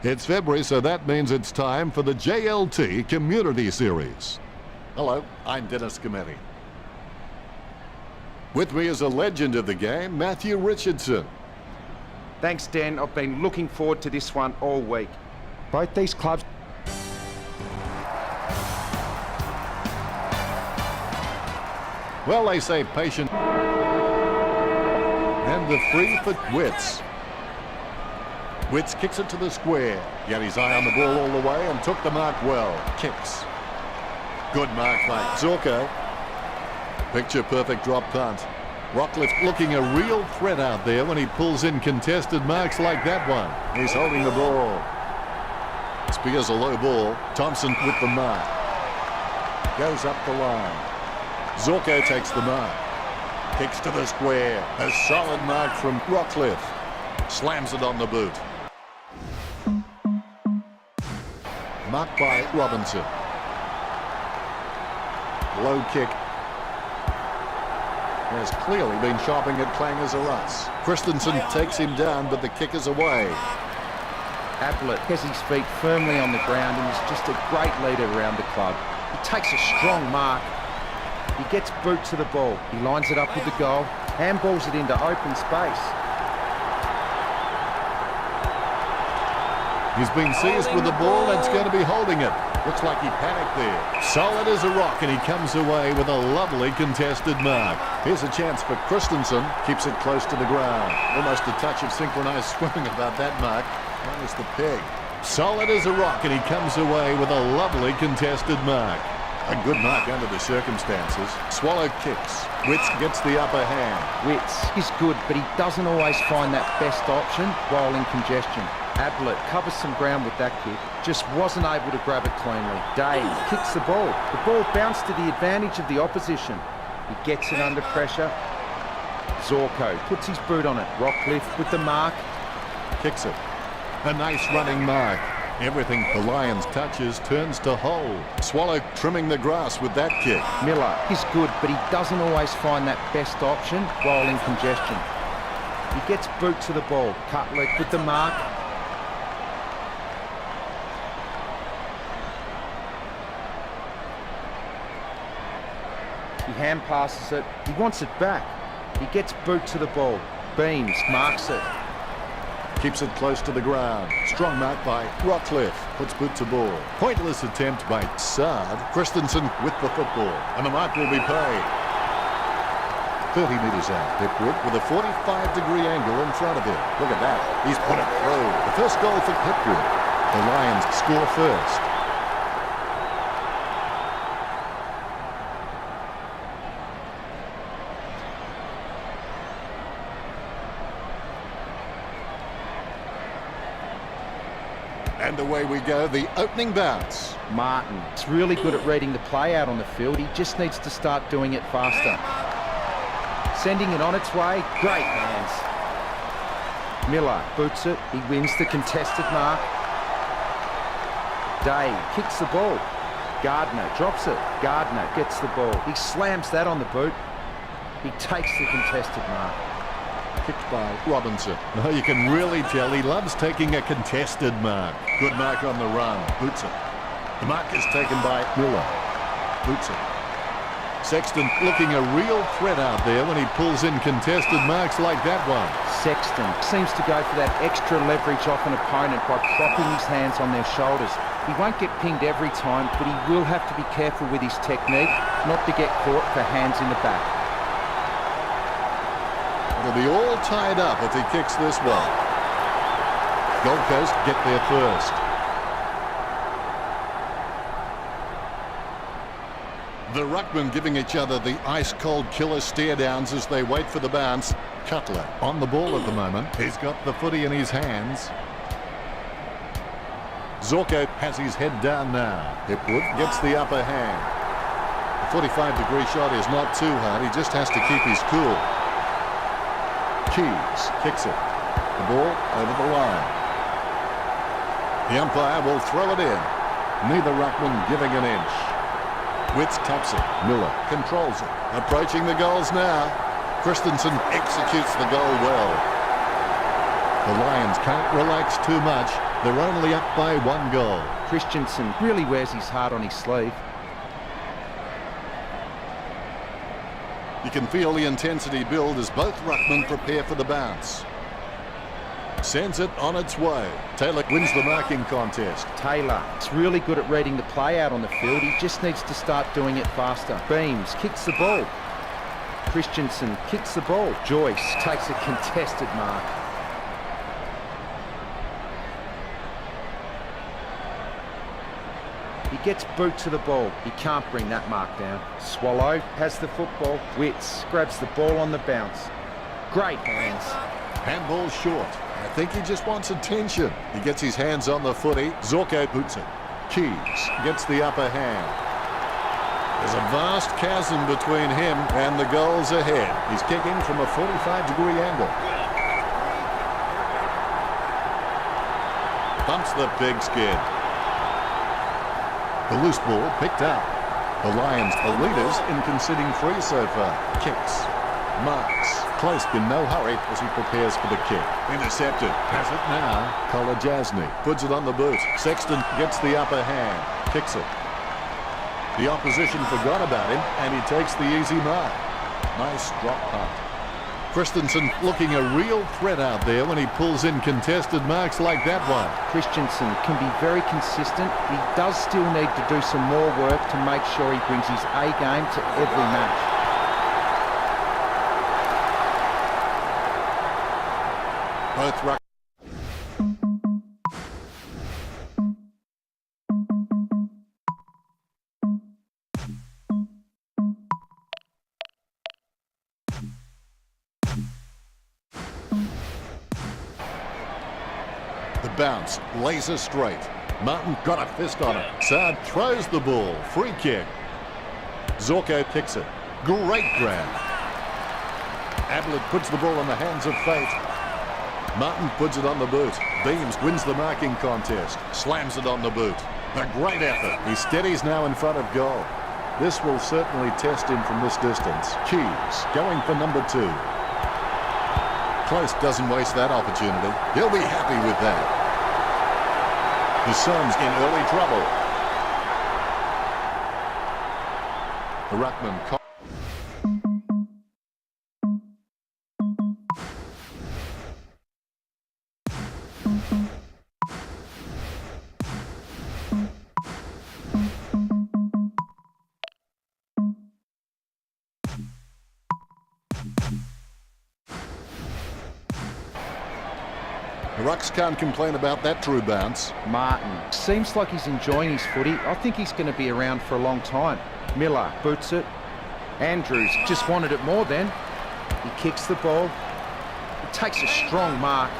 It's February, so that means it's time for the JLT Community Series. Hello, I'm Dennis Cometti. With me is a legend of the game, Matthew Richardson. Thanks, Dan. I've been looking forward to this one all week. Both these clubs... Well, they say patient. And the free for Witz. Witz kicks it to the square. Got his eye on the ball all the way and took the mark well. Kicks. Good mark by Zorko. Picture perfect drop punt. Rockcliffe looking a real threat out there when he pulls in contested marks like that one. He's holding the ball. Spears a low ball. Thompson with the mark. Goes up the line. Zorko takes the mark. Kicks to the square. A solid mark from Rockcliffe. Slams it on the boot. Marked by Robinson. Low kick. Has clearly been shopping at clangers or us. Christensen takes him down, but the kick is away. Ablett has his feet firmly on the ground and is just a great leader around the club. He takes a strong mark. He gets boot to the ball. He lines it up with the goal. Handballs it into open space. He's been seized with the ball and it's going to be holding it. Looks like he panicked there. Solid as a rock, and he comes away with a lovely contested mark. Here's a chance for Christensen. Keeps it close to the ground. Almost a touch of synchronized swimming about that mark. Minus the peg. Solid as a rock, and he comes away with a lovely contested mark. A good mark under the circumstances. Swallow kicks. Witz gets the upper hand. Witz is good, but he doesn't always find that best option while in congestion. Ablett covers some ground with that kick, just wasn't able to grab it cleanly. Dave kicks the ball. The ball bounced to the advantage of the opposition. He gets it under pressure. Zorko puts his boot on it. Rockcliffe with the mark. Kicks it. A nice running mark. Everything the Lions touches turns to hold. Swallow trimming the grass with that kick. Miller is good, but he doesn't always find that best option while in congestion. He gets boot to the ball. Cutler with the mark. He hand passes it. He wants it back. He gets boot to the ball. Beams marks it. Keeps it close to the ground. Strong mark by Rockcliffe. Puts boot to ball. Pointless attempt by Tstashe. Christensen with the football. And the mark will be paid. 30 metres out. Hipwood with a 45-degree angle in front of him. Look at that. He's put it through. The first goal for Hipwood. The Lions score first. And away we go, the opening bounce. Martin is really good at reading the play out on the field. He just needs to start doing it faster. Sending it on its way. Great hands. Miller boots it. He wins the contested mark. Day kicks the ball. Gardner drops it. Gardner gets the ball. He slams that on the boot. He takes the contested mark. Kicked by Robinson. Oh, you can really tell he loves taking a contested mark. Good mark on the run. Boots it. The mark is taken by Miller. Boots it. Sexton looking a real threat out there when he pulls in contested marks like that one. Sexton seems to go for that extra leverage off an opponent by propping his hands on their shoulders. He won't get pinged every time, but he will have to be careful with his technique not to get caught for hands in the back. It'll be all tied up if he kicks this one. Gold Coast get there first. The ruckmen giving each other the ice-cold killer stare-downs as they wait for the bounce. Cutler on the ball at the moment. He's got the footy in his hands. Zorko has his head down now. Hipwood gets the upper hand. The 45-degree shot is not too hard. He just has to keep his cool. Keys kicks it. The ball over the line. The umpire will throw it in. Neither ruckman giving an inch. Witz taps it. Miller controls it. Approaching the goals now. Christensen executes the goal well. The Lions can't relax too much. They're only up by 1 goal. Christensen really wears his heart on his sleeve. You can feel the intensity build as both ruckmen prepare for the bounce. Sends it on its way. Taylor wins the marking contest. Taylor is really good at reading the play out on the field. He just needs to start doing it faster. Beams kicks the ball. Christensen kicks the ball. Joyce takes a contested mark. He gets boot to the ball. He can't bring that mark down. Swallow has the football. Witts grabs the ball on the bounce. Great hands. Handball short. I think he just wants attention. He gets his hands on the footy. Zorko boots it. Keys gets the upper hand. There's a vast chasm between him and the goals ahead. He's kicking from a 45-degree angle. Bumps the pigskin. The loose ball picked up. The Lions are leaders in conceding 3 so far. Kicks. Marks. Close in no hurry as he prepares for the kick. Intercepted. Has it now. Kolajasny puts it on the boot. Sexton gets the upper hand. Kicks it. The opposition forgot about him and he takes the easy mark. Nice drop punt. Christensen looking a real threat out there when he pulls in contested marks like that one. Christensen can be very consistent. He does still need to do some more work to make sure he brings his A game to every match. Both ruck. The bounce, laser straight. Martin got a fist on it. Saad throws the ball. Free kick. Zorko kicks it. Great grab. Ablett puts the ball in the hands of fate. Martin puts it on the boot. Beams wins the marking contest. Slams it on the boot. A great effort. He steadies now in front of goal. This will certainly test him from this distance. Keys going for number 2. Close doesn't waste that opportunity. He'll be happy with that. The Suns in early trouble. The ruckman. The Rucks can't complain about that true bounce. Martin seems like he's enjoying his footy. I think he's going to be around for a long time. Miller boots it. Andrews just wanted it more then. He kicks the ball. He takes a strong mark.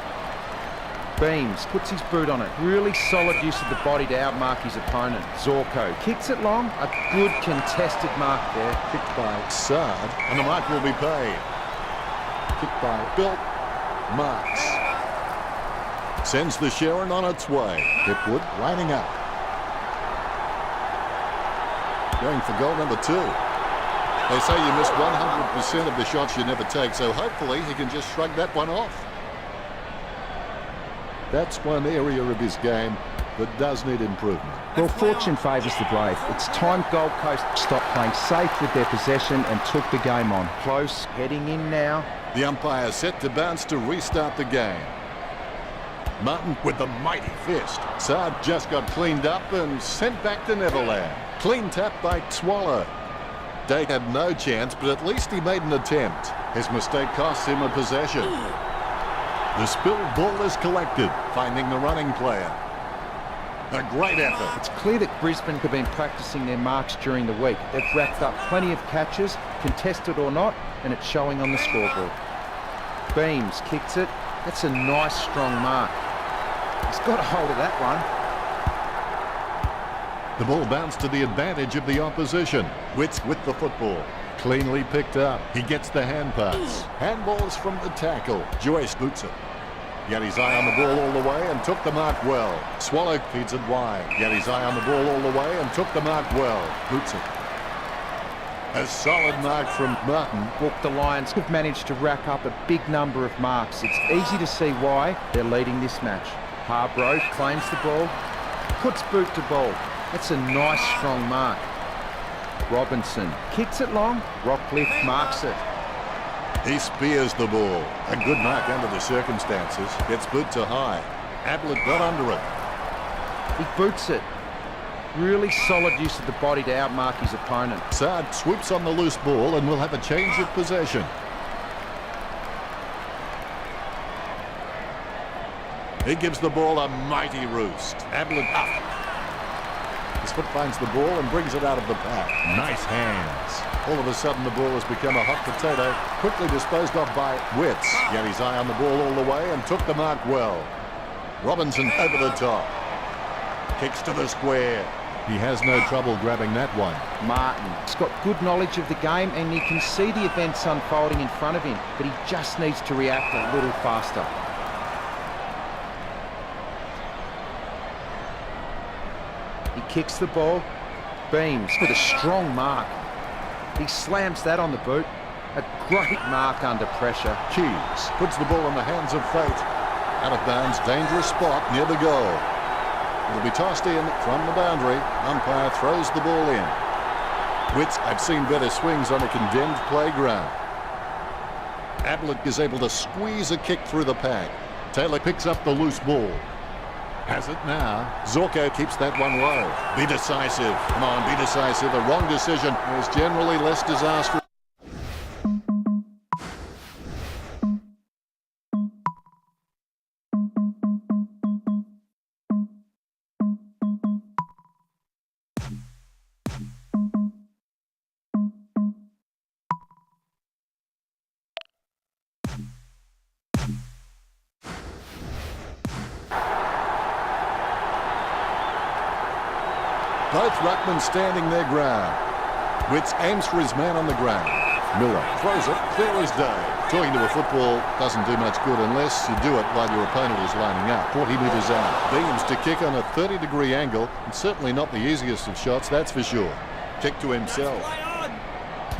Beams puts his boot on it. Really solid use of the body to outmark his opponent. Zorko kicks it long. A good contested mark there. Kicked by Saad, and the mark will be paid. Kicked by Bill. Marks. Sends the Sharon on its way. Hipwood lining up. Going for goal number 2. They say you miss 100% of the shots you never take, so hopefully he can just shrug that one off. That's one area of his game that does need improvement. Well, fortune favours the brave. It's time Gold Coast stopped playing safe with their possession and took the game on. Close, heading in now. The umpire set to bounce to restart the game. Martin with the mighty fist. Saad just got cleaned up and sent back to Neverland. Clean tap by Swallow. Day had no chance, but at least he made an attempt. His mistake costs him a possession. The spilled ball is collected, finding the running player. A great effort. It's clear that Brisbane have been practicing their marks during the week. They've racked up plenty of catches, contested or not, and it's showing on the scoreboard. Beams kicks it. That's a nice, strong mark. He's got a hold of that one. The ball bounced to the advantage of the opposition. Witts with the football. Cleanly picked up. He gets the hand pass. Handballs from the tackle. Joyce boots it. He had his eye on the ball all the way and took the mark well. Swallow feeds it wide. He had his eye on the ball all the way and took the mark well. Boots it. A solid mark from Martin. Look, the Lions have managed to rack up a big number of marks. It's easy to see why they're leading this match. Harbro claims the ball, puts boot to ball. That's a nice strong mark. Robinson kicks it long, Rockcliffe marks it. He spears the ball. A good mark under the circumstances. Gets boot to high. Ablett got under it. He boots it. Really solid use of the body to outmark his opponent. Saad swoops on the loose ball and will have a change of possession. He gives the ball a mighty roost. Ablett up. His foot finds the ball and brings it out of the pack. Nice hands. All of a sudden the ball has become a hot potato. Quickly disposed of by Witts. Got his eye on the ball all the way and took the mark well. Robinson over the top. Kicks to the square. He has no trouble grabbing that one. Martin's got good knowledge of the game and he can see the events unfolding in front of him, but he just needs to react a little faster. He kicks the ball, beams with a strong mark. He slams that on the boot. A great mark under pressure. Keys puts the ball in the hands of fate. Out of bounds, dangerous spot near the goal. It'll be tossed in from the boundary. Umpire throws the ball in. Witts, I've seen better swings on a condemned playground. Ablett is able to squeeze a kick through the pack. Taylor picks up the loose ball. Has it now. Zorko keeps that one low. Be decisive. Come on, be decisive. A wrong decision is generally less disastrous. Both ruckmen standing their ground. Witts aims for his man on the ground. Miller throws it, clear as day. Talking to a football doesn't do much good unless you do it while your opponent is lining up. 40 metres out. Beams to kick on a 30-degree angle, and certainly not the easiest of shots, that's for sure. Kick to himself.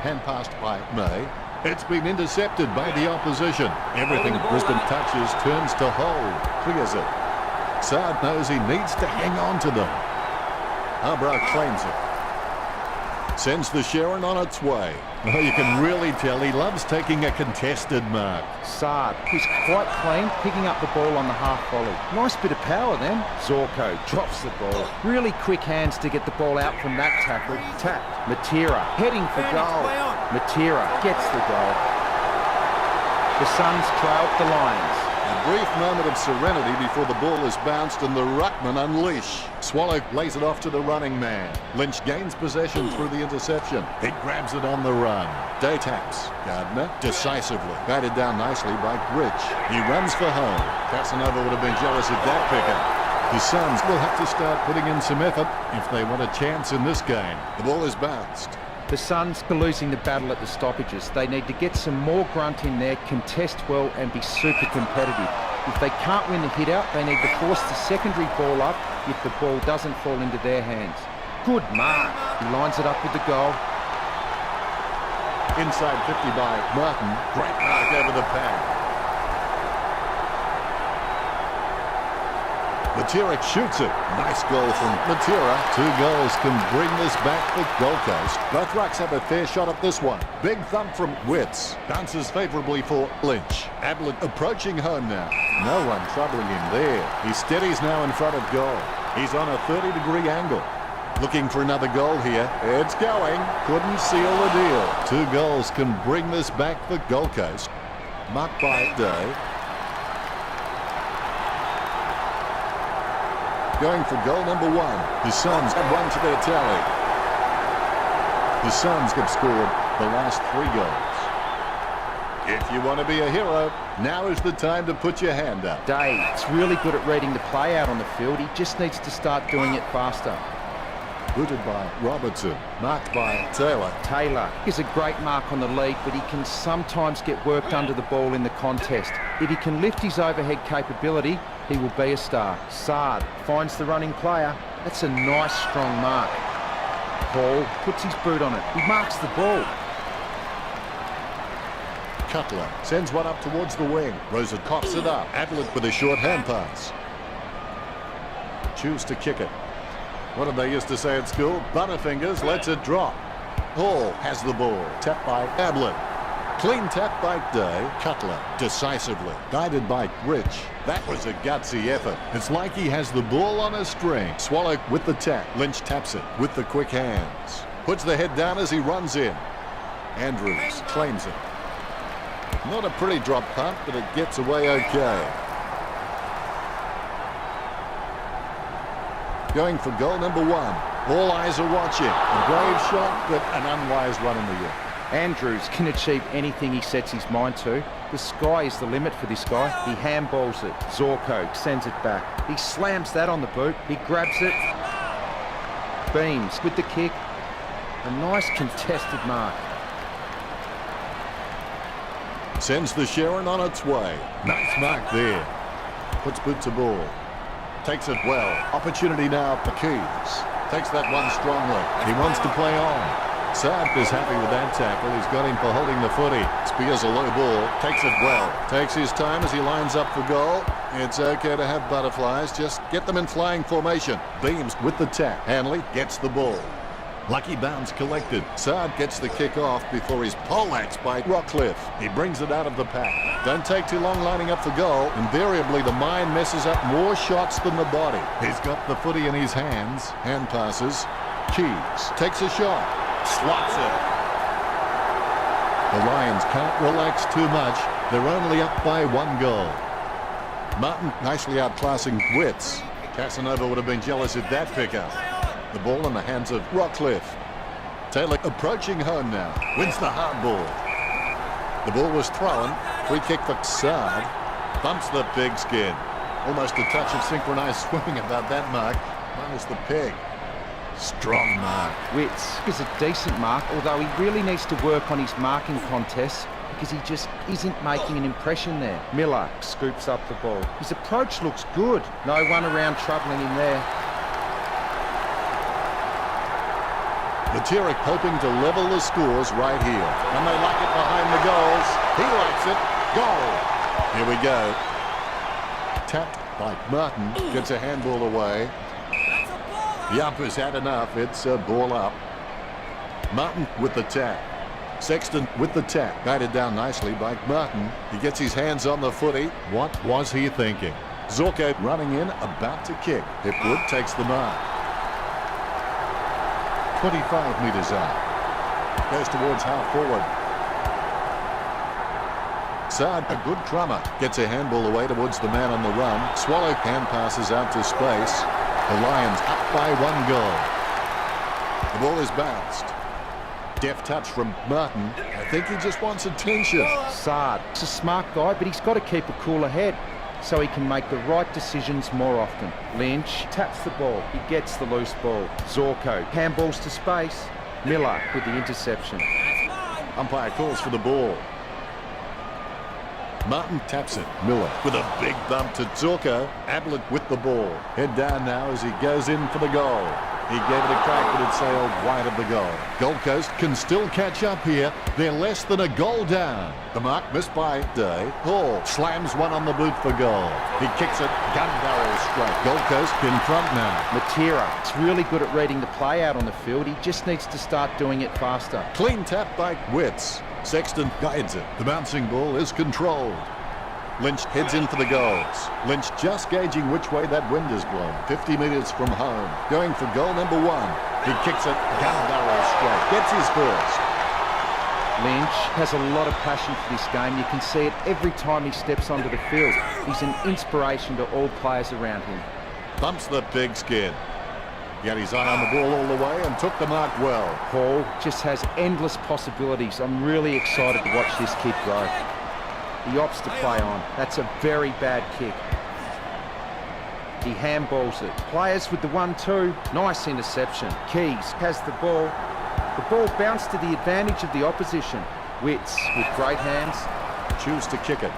Hand passed by May. It's been intercepted by the opposition. Everything Brisbane touches turns to hold. Clears it. Saad knows he needs to hang on to them. Harbrow claims it. Sends the Sharon on its way. Oh, you can really tell he loves taking a contested mark. Saad, who's quite clean, picking up the ball on the half volley. Nice bit of power then. Zorko drops the ball. Really quick hands to get the ball out from that tackle. Tapped. Matera heading for goal. Matera gets the goal. The Suns trailed the Lions. A brief moment of serenity before the ball is bounced and the ruckman unleash. Swallow lays it off to the running man. Lynch gains possession through the interception. He grabs it on the run. Day taps. Gardner decisively batted down nicely by Rich. He runs for home. Casanova would have been jealous of that pickup. The Suns will have to start putting in some effort if they want a chance in this game. The ball is bounced. The Suns are losing the battle at the stoppages. They need to get some more grunt in there, contest well and be super competitive. If they can't win the hit out, they need to force the secondary ball up if the ball doesn't fall into their hands. Good mark. He lines it up with the goal. Inside 50 by Martin. Great mark over the pad. Matera shoots it. Nice goal from Matera. 2 goals can bring this back for Gold Coast. Both rucks have a fair shot at this one. Big thump from Witts. Bounces favourably for Lynch. Ablett approaching home now. No one troubling him there. He steadies now in front of goal. He's on a 30-degree angle. Looking for another goal here. It's going. Couldn't seal the deal. 2 goals can bring this back for Gold Coast. Marked by Day. Going for goal number 1. The Suns have 1 to their tally. The Suns have scored the last 3 goals. If you want to be a hero, now is the time to put your hand up. Dave's really good at reading the play out on the field. He just needs to start doing it faster. Booted by Robertson. Marked by Taylor. Taylor is a great mark on the lead, but he can sometimes get worked under the ball in the contest. If he can lift his overhead capability, he will be a star. Saad finds the running player. That's a nice, strong mark. Paul puts his boot on it. He marks the ball. Cutler sends one up towards the wing. Rosa coughs it up. Ablett with a short hand pass. choose to kick it. What did they used to say at school? Butterfingers lets it drop. Hall has the ball. Tap by Ablett. Clean tap by Day. Cutler decisively. Guided by Rich. That was a gutsy effort. It's like he has the ball on a string. Swallow with the tap. Lynch taps it with the quick hands. Puts the head down as he runs in. Andrews claims it. Not a pretty drop punt, but it gets away okay. Going for goal number 1. All eyes are watching. A brave shot, but an unwise one in the air. Andrews can achieve anything he sets his mind to. The sky is the limit for this guy. He handballs it. Zorko sends it back. He slams that on the boot. He grabs it. Beams with the kick. A nice contested mark. Sends the Sharon on its way. Nice mark there. Puts boot to ball. Takes it well. Opportunity now for Keys. Takes that one strongly. He wants to play on. Saab is happy with that tackle. He's got him for holding the footy. Spears a low ball. Takes it well. Takes his time as he lines up for goal. It's okay to have butterflies. Just get them in flying formation. Beams with the tap. Hanley gets the ball. Lucky bounce collected. Saab gets the kick off before he's poleaxed by Rockcliffe. He brings it out of the pack. Don't take too long lining up for goal. Invariably, the mind messes up more shots than the body. He's got the footy in his hands. Hand passes. Keys takes a shot. Slots it. The Lions can't relax too much. They're only up by 1 goal. Martin nicely outclassing Wits. Casanova would have been jealous at that pickup. The ball in the hands of Rockcliffe. Taylor approaching home now. Wins the hard ball. The ball was thrown. Free kick for Saab. Bumps the pigskin. Almost a touch of synchronized swimming about that mark. Minus the peg. Strong mark. Wits is a decent mark, although he really needs to work on his marking contests because he just isn't making an impression there. Miller scoops up the ball. His approach looks good. No one around troubling him there. Matera hoping to level the scores right here. And they like it behind the goals. He likes it. Goal. Here we go. Tapped by Martin. Gets a handball away. The uppers had enough. It's a ball up. Martin with the tap. Sexton with the tap. Guided down nicely by Martin. He gets his hands on the footy. What was he thinking? Zorko running in, about to kick. Hipwood takes the mark. 25 metres out. Goes towards half forward. Saad, a good drummer. Gets a handball away towards the man on the run. Swallow hand passes out to space. The Lions up by 1 goal. The ball is bounced. Deft touch from Martin. I think he just wants attention. Saad, he's a smart guy, but he's got to keep a cooler head so he can make the right decisions more often. Lynch taps the ball. He gets the loose ball. Zorko handballs to space. Miller with the interception. Umpire calls for the ball. Martin taps it. Miller with a big bump to Zorko. Ablett with the ball. Head down now as he goes in for the goal. He gave it a crack, but it sailed wide of the goal. Gold Coast can still catch up here. They're less than a goal down. The mark missed by Day. Hall slams one on the boot for goal. He kicks it, gun barrel straight. Gold Coast in front now. Matera is really good at reading the play out on the field. He just needs to start doing it faster. Clean tap by Wits. Sexton guides it. The bouncing ball is controlled. Lynch heads in for the goals. Lynch just gauging which way that wind is blowing. 50 metres from home. Going for goal number 1. He kicks it, gun barrel straight. Gets his first. Lynch has a lot of passion for this game. You can see it every time he steps onto the field. He's an inspiration to all players around him. Bumps the pigskin. He had his eye on the ball all the way and took the mark well. Hall just has endless possibilities. I'm really excited to watch this kid grow. He opts to play on. That's a very bad kick. He handballs it. Players with the 1-2. Nice interception. Keys has the ball. The ball bounced to the advantage of the opposition. Wits with great hands. Choose to kick it.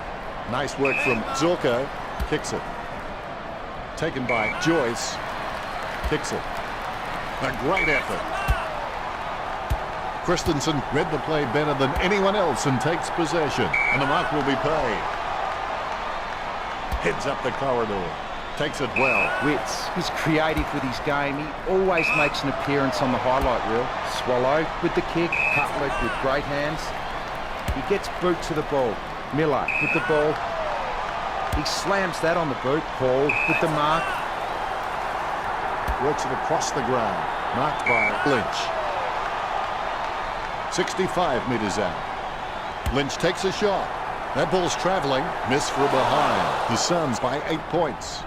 Nice work from Zorko. Kicks it. Taken by Joyce. Kicks it. A great effort. Christensen read the play better than anyone else and takes possession. And the mark will be paid. Heads up the corridor. takes it well. Witz is creative with his game. He always makes an appearance on the highlight reel. Swallow with the kick. Cutlet with great hands. He gets boot to the ball. Miller with the ball. He slams that on the boot. Hall with the mark. Works it across the ground. Marked by Lynch. 65 metres out. Lynch takes a shot. That ball's travelling. Miss for behind. The Suns by 8 points.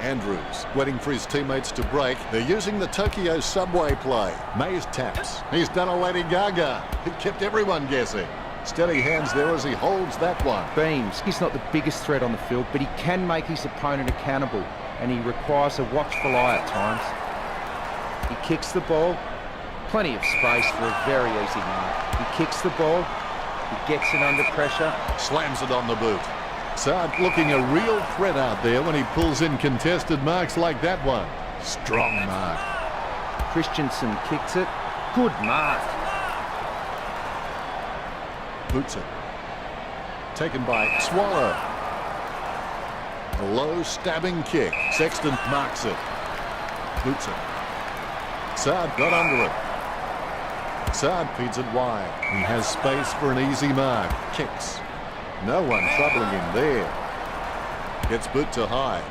Andrews waiting for his teammates to break. They're using the Tokyo subway play. Mays taps. He's done a Lady Gaga. He kept everyone guessing. Steady hands there as he holds that one. Beams. He's not the biggest threat on the field, but he can make his opponent accountable, and he requires a watchful eye at times. He kicks the ball. Plenty of space for a very easy mark. He kicks the ball. He gets it under pressure. Slams it on the boot. Saad looking a real threat out there when he pulls in contested marks like that one. Strong mark. Christensen kicks it. Good mark. Boots it. Taken by Swallow. A low stabbing kick. Sexton marks it. Boots it. Saad got under it. Saad feeds it wide. He has space for an easy mark. Kicks. No one troubling him there. Gets boot to high.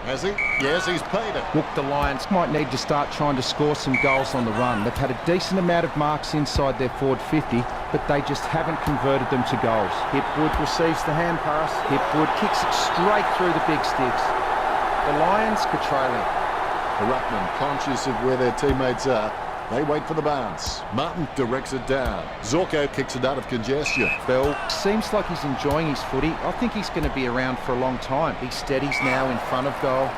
Has he? Yes, he's paid it. Look, the Lions might need to start trying to score some goals on the run. They've had a decent amount of marks inside their forward 50, but they just haven't converted them to goals. Hipwood receives the hand pass. Hipwood kicks it straight through the big sticks. The Lions are trailing. The Ruckman, conscious of where their teammates are, they wait for the bounce. Martin directs it down. Zorko kicks it out of congestion. Bell seems like he's enjoying his footy. I think he's going to be around for a long time. He steadies now in front of goal.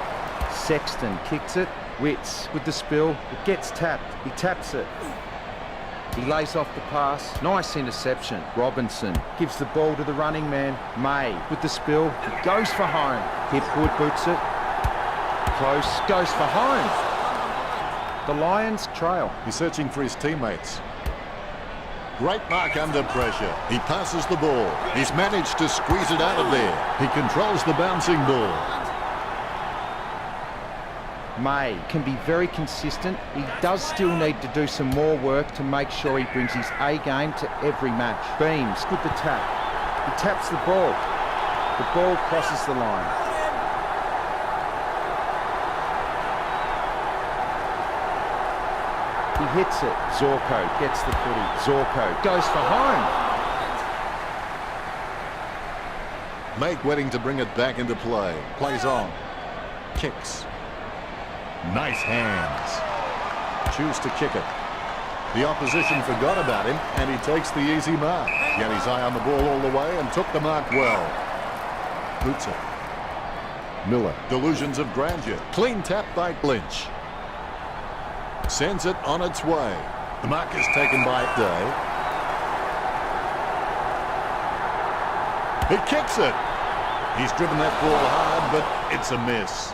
Sexton kicks it. Witz with the spill. It gets tapped. He taps it. He lays off the pass. Nice interception. Robinson gives the ball to the running man. May with the spill. He goes for home. Hipwood boots it. Close. Goes for home. The Lions trail. He's searching for his teammates. Great mark under pressure. He passes the ball. He's managed to squeeze it out of there. He controls the bouncing ball. May can be very consistent. He does still need to do some more work to make sure he brings his A game to every match. Beams with the tap. He taps the ball. The ball crosses the line. He hits it. Zorko gets the footy. Zorko goes for home. Make waiting to bring it back into play. Plays on. Kicks. Nice hands. Choose to kick it. The opposition forgot about him, and he takes the easy mark. He had his eye on the ball all the way and took the mark well. Boots it. Miller. Delusions of grandeur. Clean tap by Lynch. Sends it on its way. The mark is taken by Day. He kicks it. He's driven that ball hard, but it's a miss.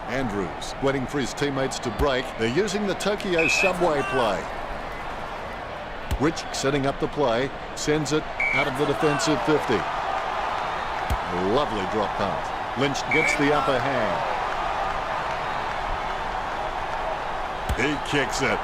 Andrews waiting for his teammates to break. They're using the Tokyo subway play. Rich setting up the play. Sends it out of the defensive 50. A lovely drop punt. Lynch gets the upper hand. He kicks it.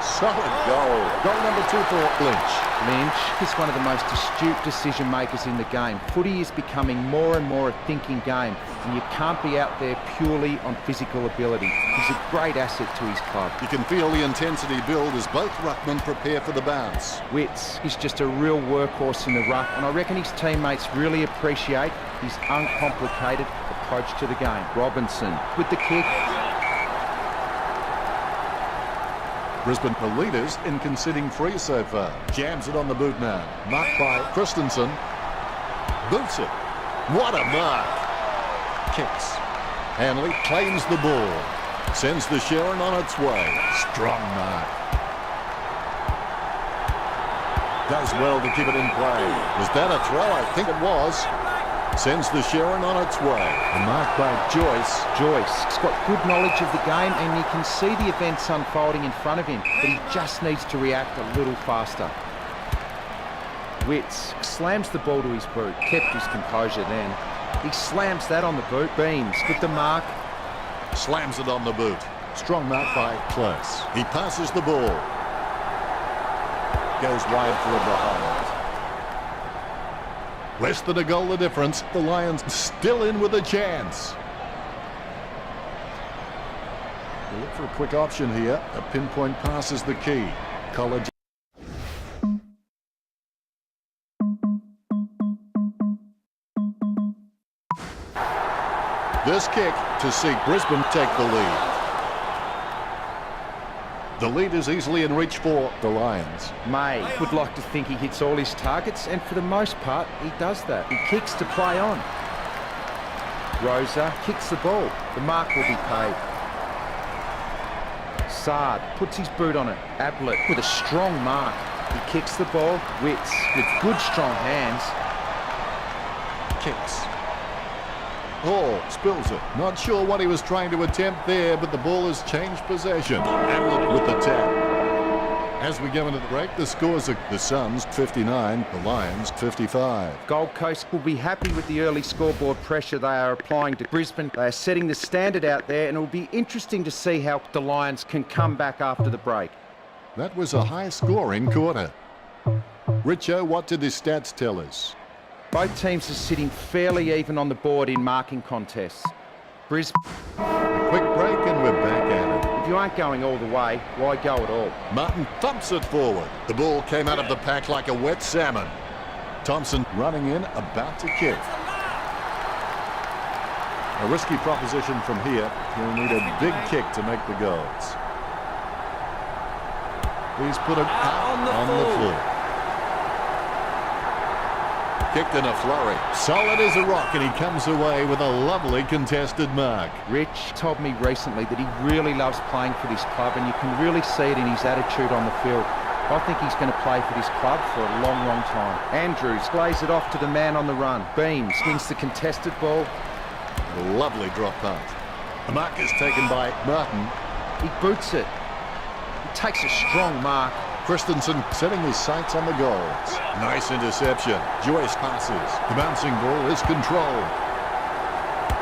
Solid goal. Goal number 2 for Lynch. Lynch is one of the most astute decision makers in the game. Footy is becoming more and more a thinking game, and you can't be out there purely on physical ability. He's a great asset to his club. You can feel the intensity build as both ruckmen prepare for the bounce. Witz is just a real workhorse in the ruck, and I reckon his teammates really appreciate his uncomplicated approach to the game. Robinson with the kick. Brisbane are leaders in conceding free so far. Jams it on the boot now. Marked by Christensen. Boots it. What a mark. Kicks. Hanley claims the ball. Sends the Sharon on its way. Strong mark. Does well to keep it in play. Was that a throw? I think it was. Sends the Sharon on its way. A mark by Joyce. Joyce's got good knowledge of the game, and you can see the events unfolding in front of him, but he just needs to react a little faster. Witz slams the ball to his boot. Kept his composure then. He slams that on the boot. Beams with the mark. Slams it on the boot. Strong mark by Close. He passes the ball. Goes wide for a behind. Less than a goal the difference. The Lions still in with a chance. We'll look for a quick option here. A pinpoint pass is the key. College. This kick to see Brisbane take the lead. The lead is easily in reach for the Lions. May would like to think he hits all his targets, and for the most part, he does that. He kicks to play on. Rosa kicks the ball. The mark will be paid. Sard puts his boot on it. Ablett with a strong mark. He kicks the ball. Witts with good strong hands. Kicks. Oh, spills it. Not sure what he was trying to attempt there, but the ball has changed possession. Ablett with the tap. As we go into the break, the scores are the Suns 59, the Lions 55. Gold Coast will be happy with the early scoreboard pressure they are applying to Brisbane. They are setting the standard out there, and it will be interesting to see how the Lions can come back after the break. That was a high-scoring quarter. Richo, what did his stats tell us? Both teams are sitting fairly even on the board in marking contests. Brisbane. A quick break and we're back at it. If you aren't going all the way, why go at all? Martin thumps it forward. The ball came out of the pack like a wet salmon. Thompson running in, about to kick. A risky proposition from here. He'll need a big kick to make the goals. He's put it out on the floor. Kicked in a flurry. Solid as a rock, and he comes away with a lovely contested mark. Rich told me recently that he really loves playing for this club, and you can really see it in his attitude on the field. I think he's going to play for this club for a long, long time. Andrews plays it off to the man on the run. Beams wins the contested ball. A lovely drop punt. The mark is taken by Martin. He boots it. He takes a strong mark. Christensen setting his sights on the goals. Nice interception. Joyce passes. The bouncing ball is controlled.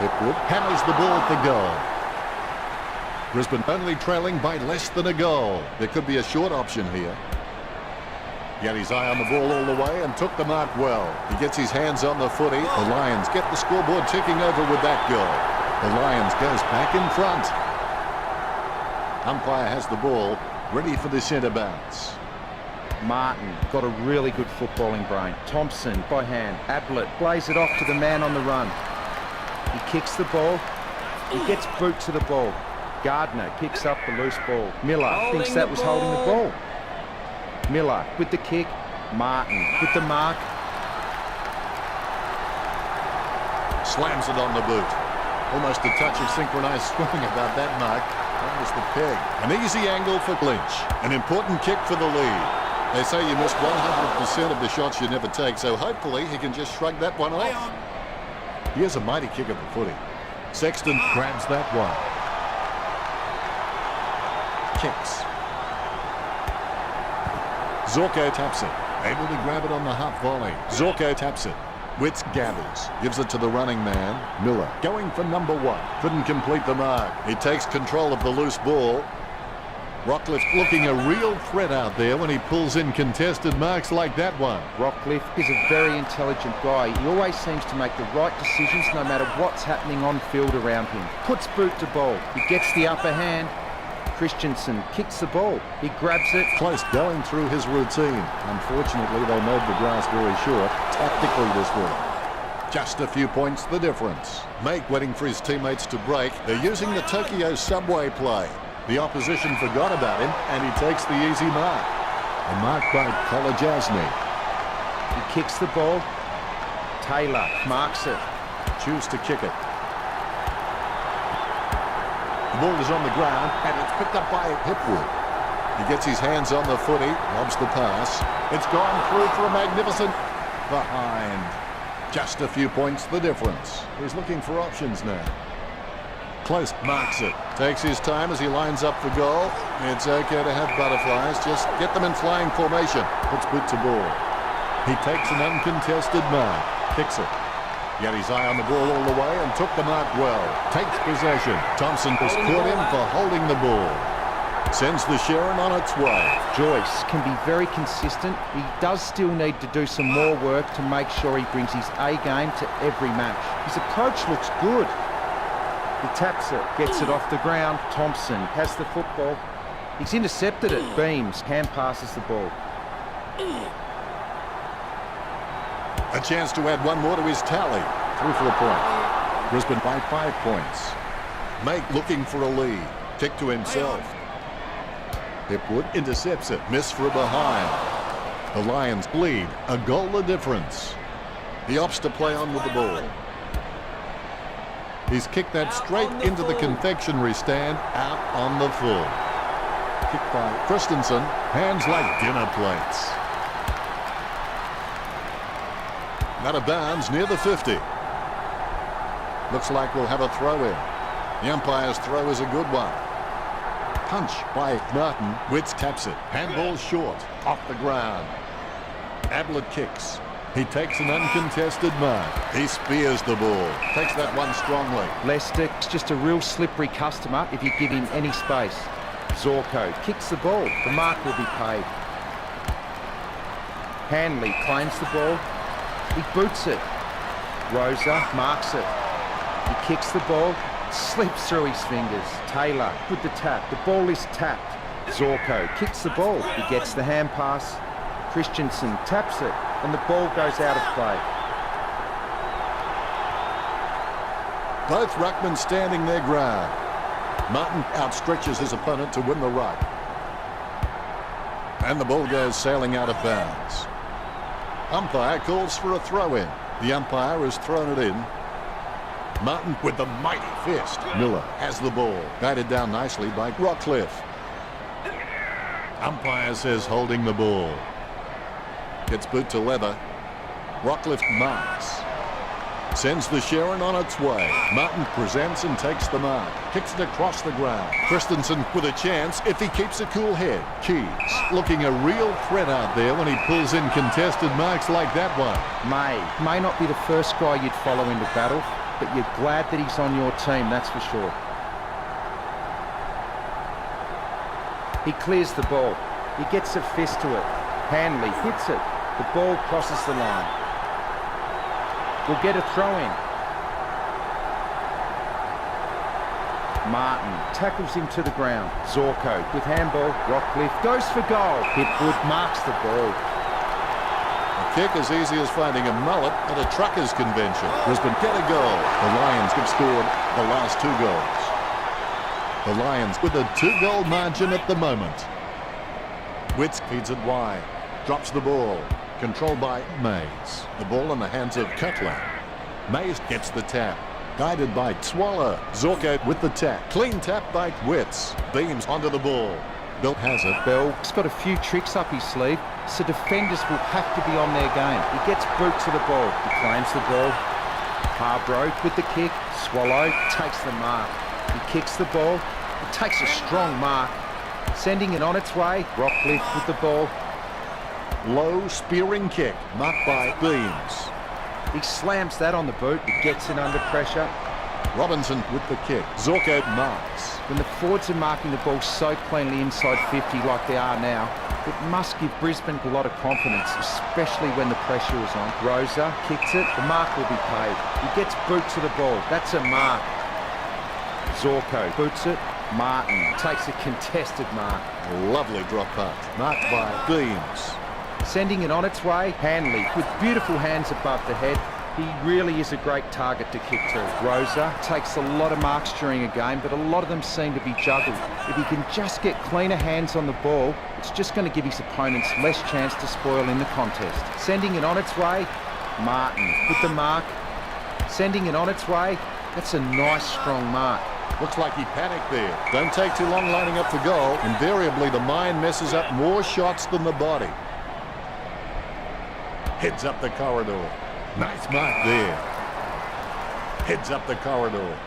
Hipwood hammers the ball for goal. Brisbane only trailing by less than a goal. There could be a short option here. He had his eye on the ball all the way and took the mark well. He gets his hands on the footy. The Lions get the scoreboard ticking over with that goal. The Lions goes back in front. Umpire has the ball. Ready for the centre bounce. Martin got a really good footballing brain. Thompson by hand. Ablett plays it off to the man on the run. He kicks the ball. He gets boot to the ball. Gardner picks up the loose ball. Miller thinks that was holding the ball. Miller with the kick. Martin with the mark. Slams it on the boot. Almost a touch of synchronised swimming about that mark. That was the peg. An easy angle for Lynch. An important kick for the lead. They say you miss 100% of the shots you never take, so hopefully he can just shrug that one off. He has a mighty kick at the footy. Sexton grabs that one. Kicks. Zorko taps it. Able to grab it on the half volley. Zorko taps it. Witts gathers, gives it to the running man, Miller, going for number one. Couldn't complete the mark. He takes control of the loose ball. Rockcliffe looking a real threat out there when he pulls in contested marks like that one. Rockcliffe is a very intelligent guy. He always seems to make the right decisions no matter what's happening on field around him. Puts boot to ball. He gets the upper hand. Christensen kicks the ball. He grabs it. Close going through his routine. Unfortunately, they made the grass very short. Tactically this week. Just a few points the difference. Make waiting for his teammates to break. They're using the Tokyo subway play. The opposition forgot about him, and he takes the easy mark. A mark by Kolajasny. He kicks the ball. Taylor marks it. Choose to kick it. The ball is on the ground, and it's picked up by Hipwood. He gets his hands on the footy, lobs the pass. It's gone through for a magnificent behind. Just a few points the difference. He's looking for options now. Close marks it. Takes his time as he lines up for goal. It's okay to have butterflies. Just get them in flying formation. Puts boot to ball. He takes an uncontested mark. Kicks it. He had his eye on the ball all the way and took the mark well. Takes possession. Thompson has caught him for holding the ball. Sends the Sharon on its way. Joyce can be very consistent. He does still need to do some more work to make sure he brings his A game to every match. His approach looks good. He taps it, gets it off the ground. Thompson has the football. He's intercepted it. Beams hand passes the ball. A chance to add one more to his tally. Through for a point. Brisbane by 5 points. Mate looking for a lead. Kick to himself. Hipwood intercepts it. Miss for a behind. The Lions lead. A goal the difference. He opts to play on with the ball. He's kicked that straight into the confectionery stand, out on the full. Kicked by Christensen. Hands like dinner plates. Out of bounds near the 50. Looks like we'll have a throw in. The umpire's throw is a good one. Punch by Martin. Witts taps it. Handball short. Off the ground. Ablett kicks. He takes an uncontested mark. He spears the ball. Takes that one strongly. Leicester's just a real slippery customer if you give him any space. Zorko kicks the ball. The mark will be paid. Hanley claims the ball. He boots it. Rosa marks it. He kicks the ball. Slips through his fingers. Taylor with the tap. The ball is tapped. Zorko kicks the ball. He gets the hand pass. Christensen taps it. And the ball goes out of play. Both ruckmen standing their ground. Martin outstretches his opponent to win the ruck. And the ball goes sailing out of bounds. Umpire calls for a throw-in. The umpire has thrown it in. Martin with the mighty fist. Miller has the ball. Guided down nicely by Rockcliffe. Umpire says holding the ball. Gets boot to leather. Rockcliffe marks. Sends the Sharon on its way. Martin presents and takes the mark. Kicks it across the ground. Christensen with a chance if he keeps a cool head. Keys looking a real threat out there when he pulls in contested marks like that one. May not be the first guy you'd follow into battle, but you're glad that he's on your team, that's for sure. He clears the ball. He gets a fist to it. Hanley hits it. The ball crosses the line. We'll get a throw in. Martin tackles him to the ground. Zorko with handball. Rockcliffe goes for goal. Hipwood marks the ball. A kick as easy as finding a mullet at a truckers convention. Brisbane get a goal. The Lions have scored the last 2 goals. The Lions with a 2-goal margin at the moment. Witts feeds it wide. Drops the ball. Controlled by Mays. The ball in the hands of Cutler. Mays gets the tap. Guided by Swallow. Zorko with the tap. Clean tap by Witts. Beams onto the ball. Bill has it. Bell's got a few tricks up his sleeve, so defenders will have to be on their game. He gets boot to the ball. He claims the ball. Hargrove with the kick. Swallow takes the mark. He kicks the ball. He takes a strong mark. Sending it on its way. Rockcliffe with the ball. Low spearing kick. Marked by Beams. He slams that on the boot. He gets it under pressure. Robinson with the kick. Zorko marks. When the forwards are marking the ball so cleanly inside 50 like they are now, it must give Brisbane a lot of confidence, especially when the pressure is on. Rosa kicks it. The mark will be paid. He gets boot to the ball. That's a mark. Zorko boots it. Martin takes a contested mark. Lovely drop punt. Marked by Beams. Sending it on its way. Hanley with beautiful hands above the head. He really is a great target to kick to. Rosa takes a lot of marks during a game, but a lot of them seem to be juggled. If he can just get cleaner hands on the ball, it's just going to give his opponents less chance to spoil in the contest. Sending it on its way. Martin with the mark. Sending it on its way. That's a nice, strong mark. Looks like he panicked there. Don't take too long lining up for goal. Invariably, the mind messes up more shots than the body. Heads up the corridor. Nice mark there. Heads up the corridor.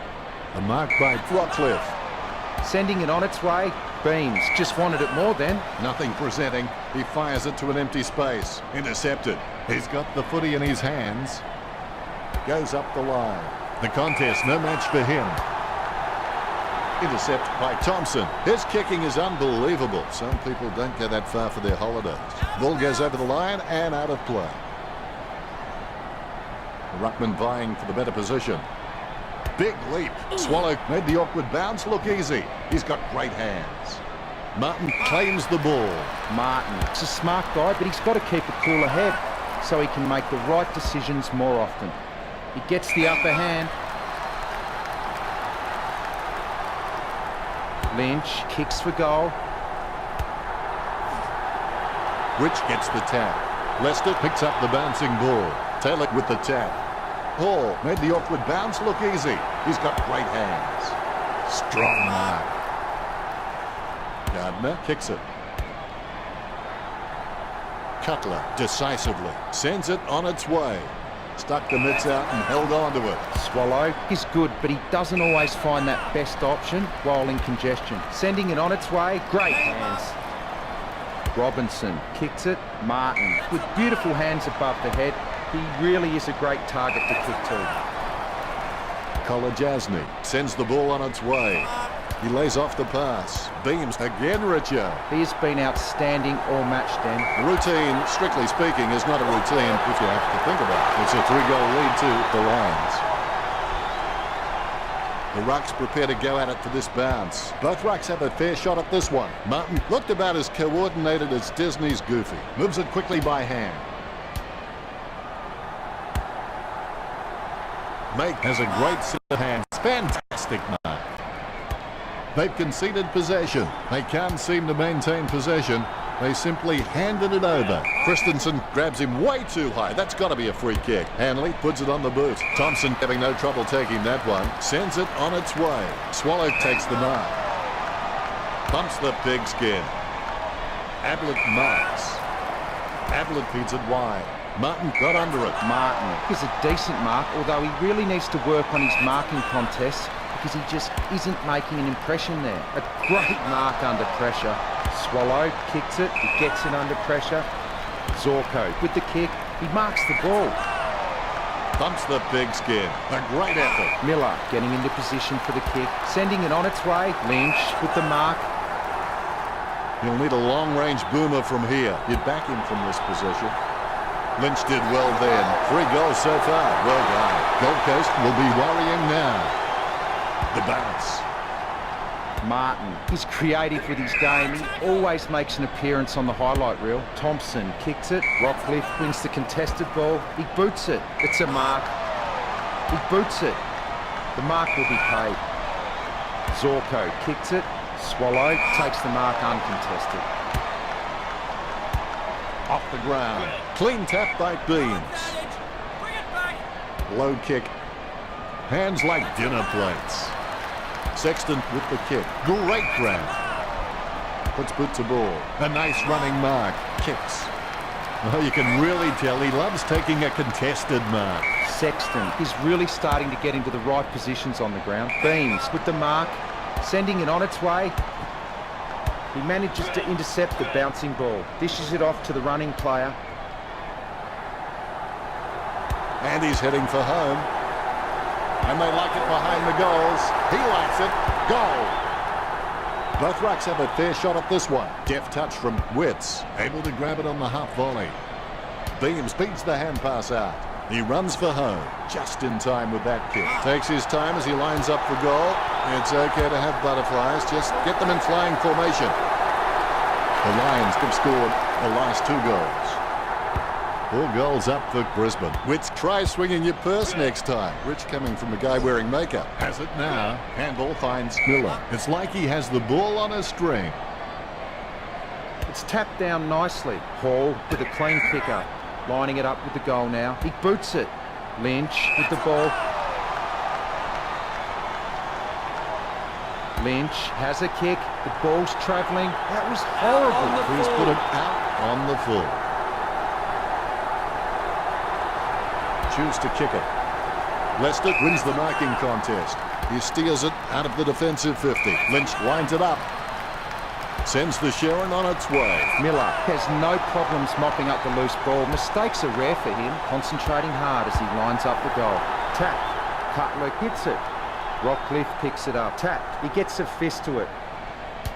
A mark by Rockcliffe. Sending it on its way. Beams just wanted it more then. Nothing presenting. He fires it to an empty space. Intercepted. He's got the footy in his hands. goes up the line. The contest, no match for him. Intercept by Thompson. His kicking is unbelievable. Some people don't go that far for their holidays. Ball goes over the line and out of play. Ruckman vying for the better position. Big leap. Swallow made the awkward bounce look easy. He's got great hands. Martin claims the ball. Martin, he's a smart guy, but he's got to keep a cooler head so he can make the right decisions more often. He gets the upper hand. Lynch kicks for goal. Rich gets the tap. Lester picks up the bouncing ball. Taylor with the tap. Hall made the awkward bounce look easy. He's got great hands. Strong mark. Gardner kicks it. Cutler decisively sends it on its way. Stuck the mitts out and held on to it. Swallow is good, but he doesn't always find that best option while in congestion. Sending it on its way, great hands. Robinson kicks it. Martin with beautiful hands above the head. He really is a great target to kick to. Kolajasny sends the ball on its way. He lays off the pass. Beams again, Richo. He has been outstanding all match, Dan. Routine, strictly speaking, is not a routine if you have to think about it. It's a 3-goal lead to the Lions. The Rucks prepare to go at it for this bounce. Both Rucks have a fair shot at this one. Martin looked about as coordinated as Disney's Goofy. Moves it quickly by hand. Make has a great set of hands. Fantastic mark. They've conceded possession. They can't seem to maintain possession. They simply handed it over. Christensen grabs him way too high. That's got to be a free kick. Hanley puts it on the boot. Thompson having no trouble taking that one. Sends it on its way. Swallow takes the mark. Bumps the pigskin. Ablett marks. Ablett feeds it wide. Martin got under it. Martin is a decent mark, although he really needs to work on his marking contests because he just isn't making an impression there. A great mark under pressure. Swallow kicks it. He gets it under pressure. Zorko with the kick. He marks the ball. Bumps the pigskin. A great effort. Miller getting into position for the kick. Sending it on its way. Lynch with the mark. He'll need a long-range boomer from here. You'd back him from this position. Lynch did well then. 3 goals so far. Well done. Gold Coast will be worrying now. The bounce. Martin is creative with his game. He always makes an appearance on the highlight reel. Thompson kicks it. Rockcliffe wins the contested ball. He boots it. It's a mark. He boots it. The mark will be paid. Zorko kicks it. Swallow takes the mark uncontested. Off the ground. Clean tap by Beams. Low kick. Hands like dinner plates. Sexton with the kick. Great grab. Puts boot to ball. A nice running mark. Kicks. Oh, you can really tell he loves taking a contested mark. Sexton is really starting to get into the right positions on the ground. Beams with the mark. Sending it on its way. He manages to intercept the bouncing ball. Dishes it off to the running player. And he's heading for home. And they like it behind the goals. He likes it. Goal. Both Rucks have a fair shot at this one. Deft touch from Witts. Able to grab it on the half volley. Beams beats the hand pass out. He runs for home. Just in time with that kick. Takes his time as he lines up for goal. It's okay to have butterflies. Just get them in flying formation. The Lions have scored the last 2 goals. 4 goals up for Brisbane. Witts, try swinging your purse next time. Rich coming from the guy wearing makeup. Has it now. Handball finds Miller. It's like he has the ball on a string. It's tapped down nicely. Hall with a clean kicker. Lining it up with the goal now. He boots it. Lynch with the ball. Lynch has a kick. The ball's travelling. That was horrible. He's put it out on the full. Choose to kick it. Lester wins the marking contest. He steers it out of the defensive 50. Lynch winds it up. Sends the Sharon on its way. Miller has no problems mopping up the loose ball. Mistakes are rare for him, concentrating hard as he lines up the goal. Tap. Cutler hits it. Rockcliffe picks it up. Tap. He gets a fist to it.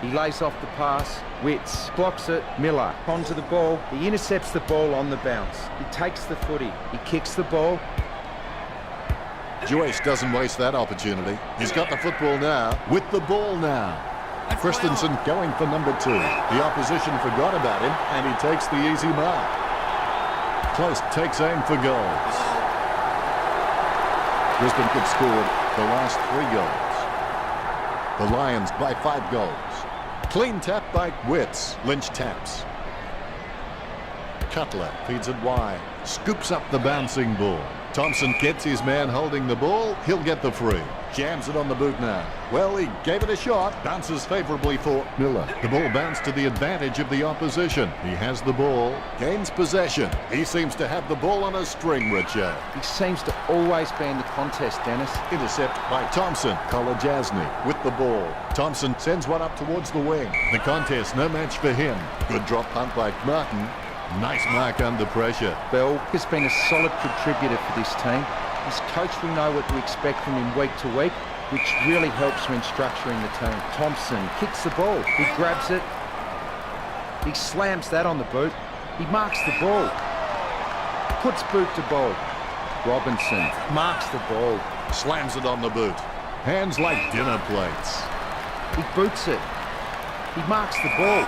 He lays off the pass. Witts blocks it. Miller onto the ball. He intercepts the ball on the bounce. He takes the footy. He kicks the ball. Joyce doesn't waste that opportunity. He's got the football now, with the ball now. Christensen going for number 2. The opposition forgot about him, and he takes the easy mark. Close takes aim for goals. Brisbane could score the last 3 goals. The Lions by 5 goals. Clean tap by Witts. Lynch taps. Cutler feeds it wide. Scoops up the bouncing ball. Thompson gets his man holding the ball. He'll get the free. Jams it on the boot now. Well, he gave it a shot. Bounces favourably for Miller. The ball bounced to the advantage of the opposition. He has the ball. Gains possession. He seems to have the ball on a string, Richo. He seems to always be in the contest, Dennis. Intercept by Thompson. Kolajasny with the ball. Thompson sends one up towards the wing. The contest, no match for him. Good drop punt by Martin. Nice mark under pressure. Bell has been a solid contributor for this team. His coach will know what to expect from him week to week, which really helps when structuring the team. Thompson kicks the ball. He grabs it. He slams that on the boot. He marks the ball. Puts boot to ball. Robinson marks the ball. Slams it on the boot. Hands like dinner plates. He boots it. He marks the ball.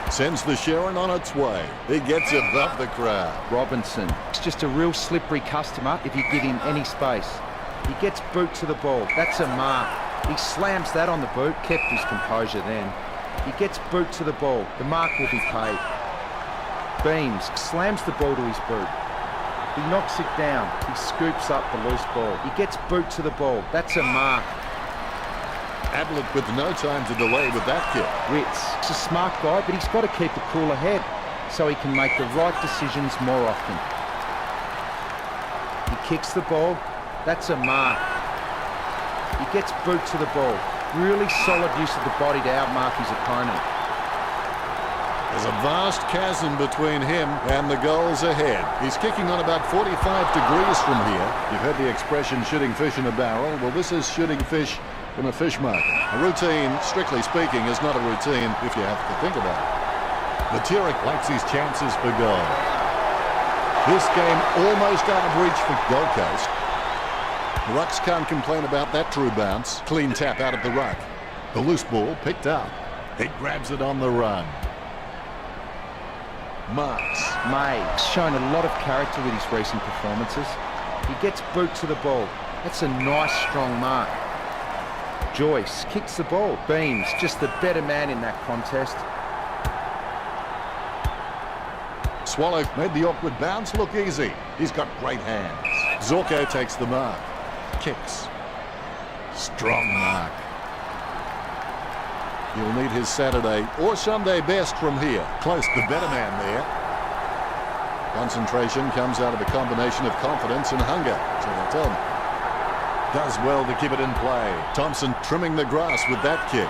Sends the Sharon on its way. He gets above the crowd. Robinson. It's just a real slippery customer if you give him any space. He gets boot to the ball. That's a mark. He slams that on the boot. Kept his composure then. He gets boot to the ball. The mark will be paid. Beams slams the ball to his boot. He knocks it down. He scoops up the loose ball. He gets boot to the ball. That's a mark. Ablett with no time to delay with that kick. Witts. He's a smart guy, but he's got to keep a cooler head so he can make the right decisions more often. He kicks the ball. That's a mark. He gets boot to the ball. Really solid use of the body to outmark his opponent. There's a vast chasm between him and the goals ahead. He's kicking on about 45 degrees from here. You've heard the expression shooting fish in a barrel. Well, this is shooting fish in a fish market. A routine, strictly speaking, is not a routine if you have to think about it. Matera likes his chances for goal. This game almost out of reach for Gold Coast. The Rucks can't complain about that true bounce. Clean tap out of the ruck. The loose ball picked up. He grabs it on the run. Marks. May's shown a lot of character with his recent performances. He gets boot to the ball. That's a nice, strong mark. Joyce kicks the ball. Beams, just the better man in that contest. Swallow made the awkward bounce look easy. He's got great hands. Zorko takes the mark. Kicks. Strong mark. He'll need his Saturday or Sunday best from here. Close, the better man there. Concentration comes out of a combination of confidence and hunger, so they tell me. Does well to keep it in play. Thompson trimming the grass with that kick.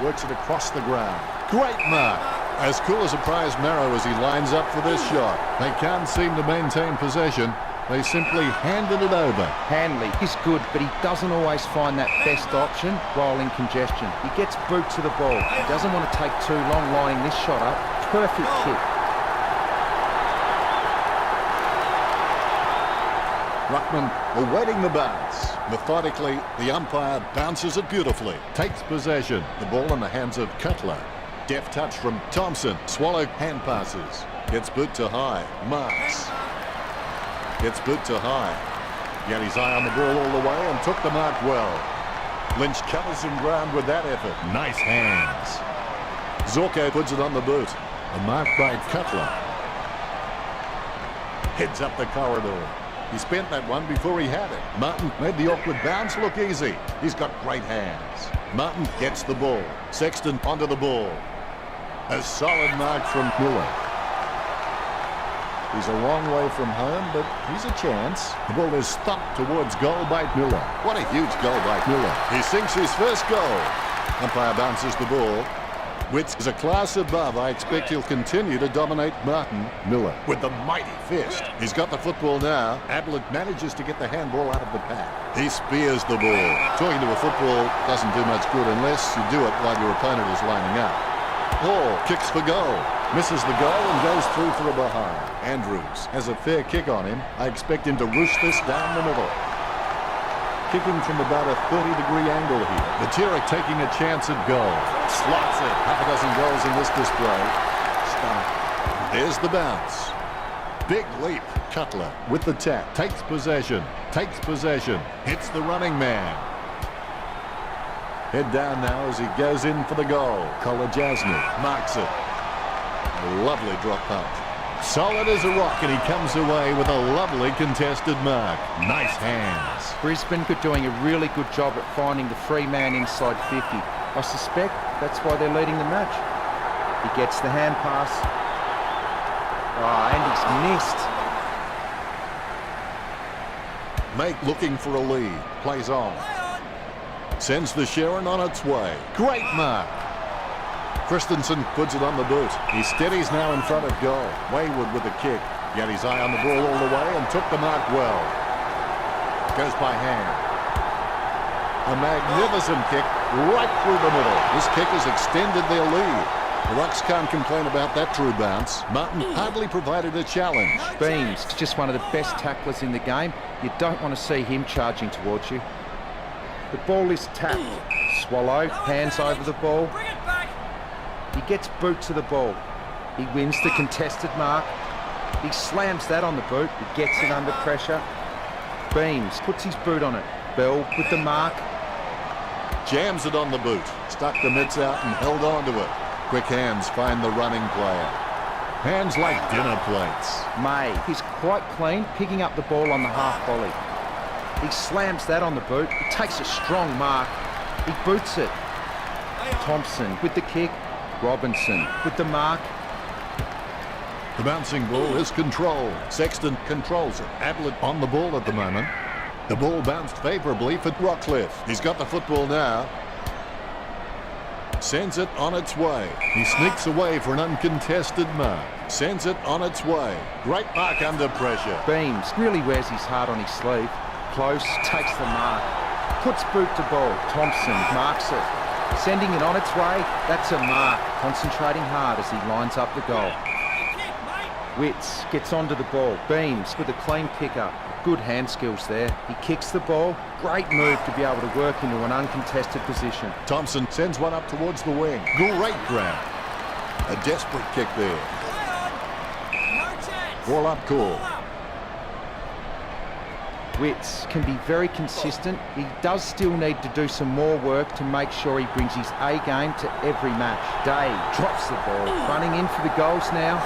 Works it across the ground. Great mark. As cool as a prize marrow as he lines up for this shot. They can't seem to maintain possession. They simply handed it over. Hanley is good, but he doesn't always find that best option while in congestion. He gets boot to the ball. He doesn't want to take too long lining this shot up. Perfect kick. Ruckman awaiting the bounce. Methodically, the umpire bounces it beautifully. Takes possession. The ball in the hands of Cutler. Deft touch from Thompson. Swallow hand passes. Gets boot to high. Marks. Gets boot to high. He had his eye on the ball all the way and took the mark well. Lynch covers some ground with that effort. Nice hands. Zorko puts it on the boot. A mark by Cutler. Heads up the corridor. He spent that one before he had it. Martin made the awkward bounce look easy. He's got great hands. Martin gets the ball. Sexton onto the ball. A solid mark from Miller. He's a long way from home, but he's a chance. The ball is thumped towards goal by Miller. What a huge goal by Miller. He sinks his first goal. Umpire bounces the ball. Witz is a class above. I expect he'll continue to dominate Martin. Miller with the mighty fist. He's got the football now. Ablett manages to get the handball out of the pack. He spears the ball. Talking to a football doesn't do much good unless you do it while your opponent is lining up. Hall kicks for goal. Misses the goal and goes through for a behind. Andrews has a fair kick on him. I expect him to roost this down the middle. Kicking from about a 30-degree angle here. Matera taking a chance at goal. Slots it. Half a dozen goals in this display. Stop. There's the bounce. Big leap. Cutler with the tap. Takes possession. Hits the running man. Head down now as he goes in for the goal. Kolajasny marks it. A lovely drop punt. Solid as a rock, and he comes away with a lovely contested mark. Nice hands. Brisbane are doing a really good job at finding the free man inside 50. I suspect that's why they're leading the match. He gets the hand pass. Oh, and he's missed. Mate looking for a lead. Plays on. Sends the Sharon on its way. Great mark. Christensen puts it on the boot. He steadies now in front of goal. Wayward with the kick. Got his eye on the ball all the way and took the mark well. Goes by hand. A magnificent kick right through the middle. This kick has extended their lead. The Rocks can't complain about that true bounce. Martin hardly provided a challenge. Beams, just one of the best tacklers in the game. You don't want to see him charging towards you. The ball is tapped. Swallow, hands over the ball. He gets boot to the ball. He wins the contested mark. He slams that on the boot. He gets it under pressure. Beams puts his boot on it. Bell with the mark. Jams it on the boot. Stuck the mitts out and held on to it. Quick hands find the running player. Hands like dinner plates. May, he's quite clean, picking up the ball on the half volley. He slams that on the boot. He takes a strong mark. He boots it. Thompson with the kick. Robinson with the mark. The bouncing ball is controlled. Sexton controls it. Ablett on the ball at the moment. The ball bounced favourably for Rockcliffe. He's got the football now. Sends it on its way. He sneaks away for an uncontested mark. Sends it on its way. Great mark under pressure. Beams really wears his heart on his sleeve. Close, takes the mark. Puts boot to ball. Thompson marks it. Sending it on its way. That's a mark. Concentrating hard as he lines up the goal. Witz gets onto the ball. Beams with a clean pickup. Good hand skills there. He kicks the ball. Great move to be able to work into an uncontested position. Thompson sends one up towards the wing. Great grab. A desperate kick there. Ball up cool. Witz can be very consistent. He does still need to do some more work to make sure he brings his A game to every match. Day drops the ball. Running in for the goals now.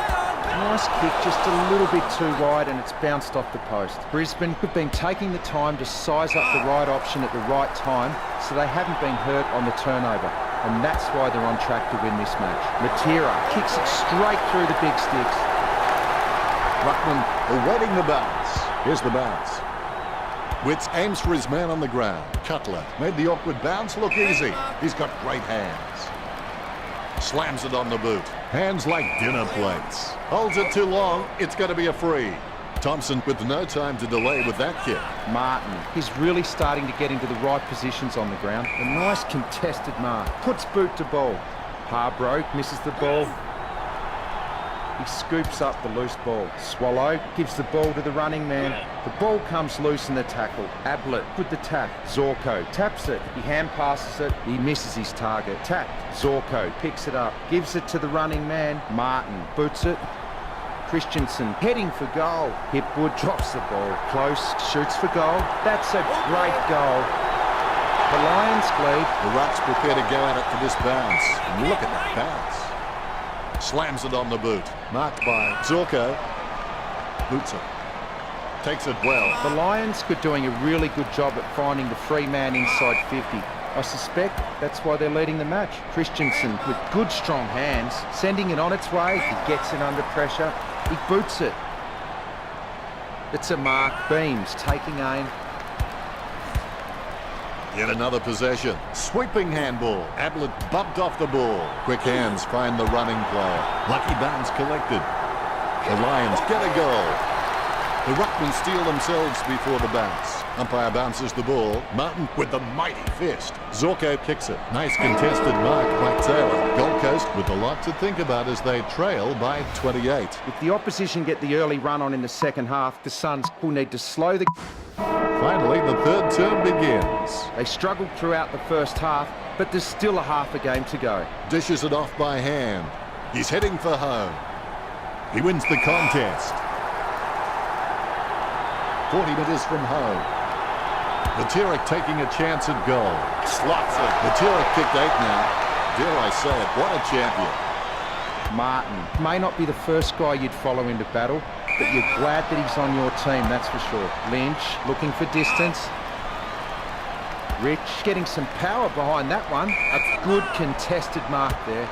Nice kick, just a little bit too wide, and it's bounced off the post. Brisbane have been taking the time to size up the right option at the right time, so they haven't been hurt on the turnover, and that's why they're on track to win this match. Matera kicks it straight through the big sticks. Ruckman awaiting the bounce. Here's the bounce. Witz aims for his man on the ground. Cutler made the awkward bounce look easy. He's got great hands. Slams it on the boot. Hands like dinner plates. Holds it too long. It's going to be a free. Thompson with no time to delay with that kick. Martin, he's really starting to get into the right positions on the ground. A nice contested mark. Puts boot to ball. Harbroke misses the ball. He scoops up the loose ball. Swallow gives the ball to the running man. The ball comes loose in the tackle. Ablett with the tap. Zorko taps it. He hand passes it. He misses his target. Tapped. Zorko picks it up. Gives it to the running man. Martin boots it. Christensen heading for goal. Hipwood drops the ball. Close. Shoots for goal. That's a great goal. The Lions lead. The Rucks prepare to go at it for this bounce. And look at that bounce. Slams it on the boot. Marked by Zorko. Boots it. Takes it well. The Lions are doing a really good job at finding the free man inside 50. I suspect that's why they're leading the match. Christensen with good strong hands, sending it on its way. He gets it under pressure. He boots it. It's a mark. Beams taking aim. Yet another possession. Sweeping handball. Ablett bumped off the ball. Quick hands find the running player. Lucky bounce collected. The Lions get a goal. The Ruckmen steal themselves before the bounce. Umpire bounces the ball. Martin with the mighty fist. Zorko kicks it. Nice contested mark by Taylor. Gold Coast with a lot to think about as they trail by 28. If the opposition get the early run on in the second half, the Suns will need to slow the... Finally, the third term begins. They struggled throughout the first half, but there's still a half a game to go. Dishes it off by hand. He's heading for home. He wins the contest. 40 metres from home. Materik taking a chance at goal. Slots it. Materik kicked 8 now. Dare I say it, what a champion. Martin may not be the first guy you'd follow into battle, but you're glad that he's on your team, that's for sure. Lynch looking for distance. Rich getting some power behind that one. A good contested mark there.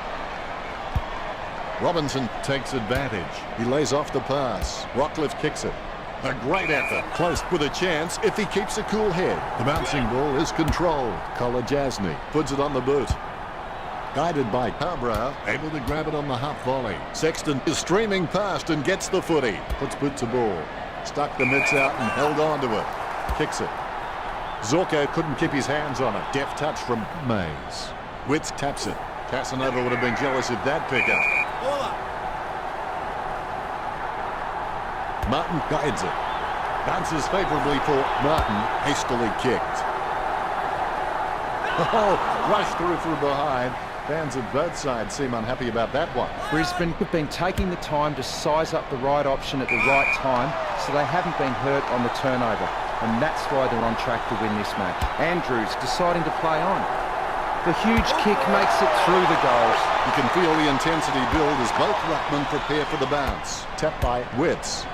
Robinson takes advantage. He lays off the pass. Rockcliffe kicks it. A great effort. Close with a chance if he keeps a cool head. The bouncing ball is controlled. Kolajasny puts it on the boot. Guided by Carbrow, able to grab it on the half volley. Sexton is streaming past and gets the footy. Puts boot to ball. Stuck the mitts out and held on to it. Kicks it. Zorko couldn't keep his hands on it. Deft touch from Mays. Witz taps it. Casanova would have been jealous of that pickup. Martin guides it. Bounces favourably for Martin. Hastily kicked. Oh, rushed through from behind. Fans of both sides seem unhappy about that one. Brisbane have been taking the time to size up the right option at the right time, so they haven't been hurt on the turnover. And that's why they're on track to win this match. Andrews deciding to play on. The huge kick makes it through the goals. You can feel the intensity build as both ruckmen prepare for the bounce. Tapped by Witz.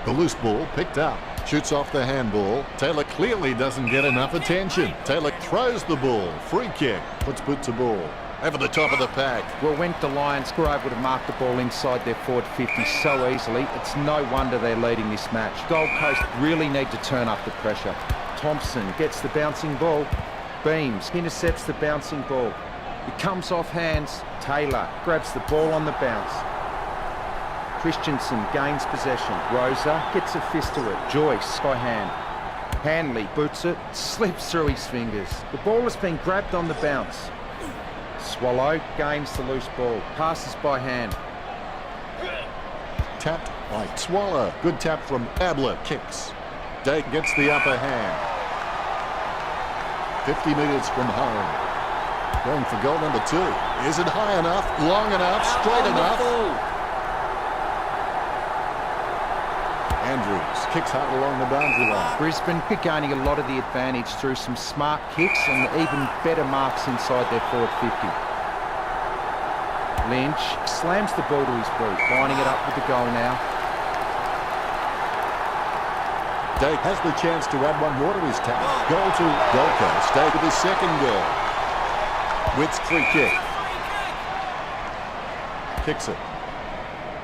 The loose ball picked up. Shoots off the handball. Taylor clearly doesn't get enough attention. Taylor throws the ball. Free kick. Puts boot to ball. Over the top of the pack. Well, when the Lions were able to mark the ball inside their forward 50 so easily, it's no wonder they're leading this match. Gold Coast really need to turn up the pressure. Thompson gets the bouncing ball. Beams intercepts the bouncing ball. It comes off hands. Taylor grabs the ball on the bounce. Christensen gains possession. Rosa gets a fist to it. Joyce by hand. Hanley boots it, slips through his fingers. The ball has been grabbed on the bounce. Swallow gains the loose ball. Passes by hand. Tapped by Swallow. Good tap from Ablett. Kicks. Day gets the upper hand. 50 metres from home. Going for goal number 2. Is it high enough, long enough, straight enough? Andrews kicks hard along the boundary line. Brisbane are gaining a lot of the advantage through some smart kicks and even better marks inside their forward 50. Lynch slams the ball to his boot, lining it up with the goal now. Dake has the chance to add one more to his tally. Goal to Gold Coast. Dake with his second goal. Witt's free kick. Kicks it.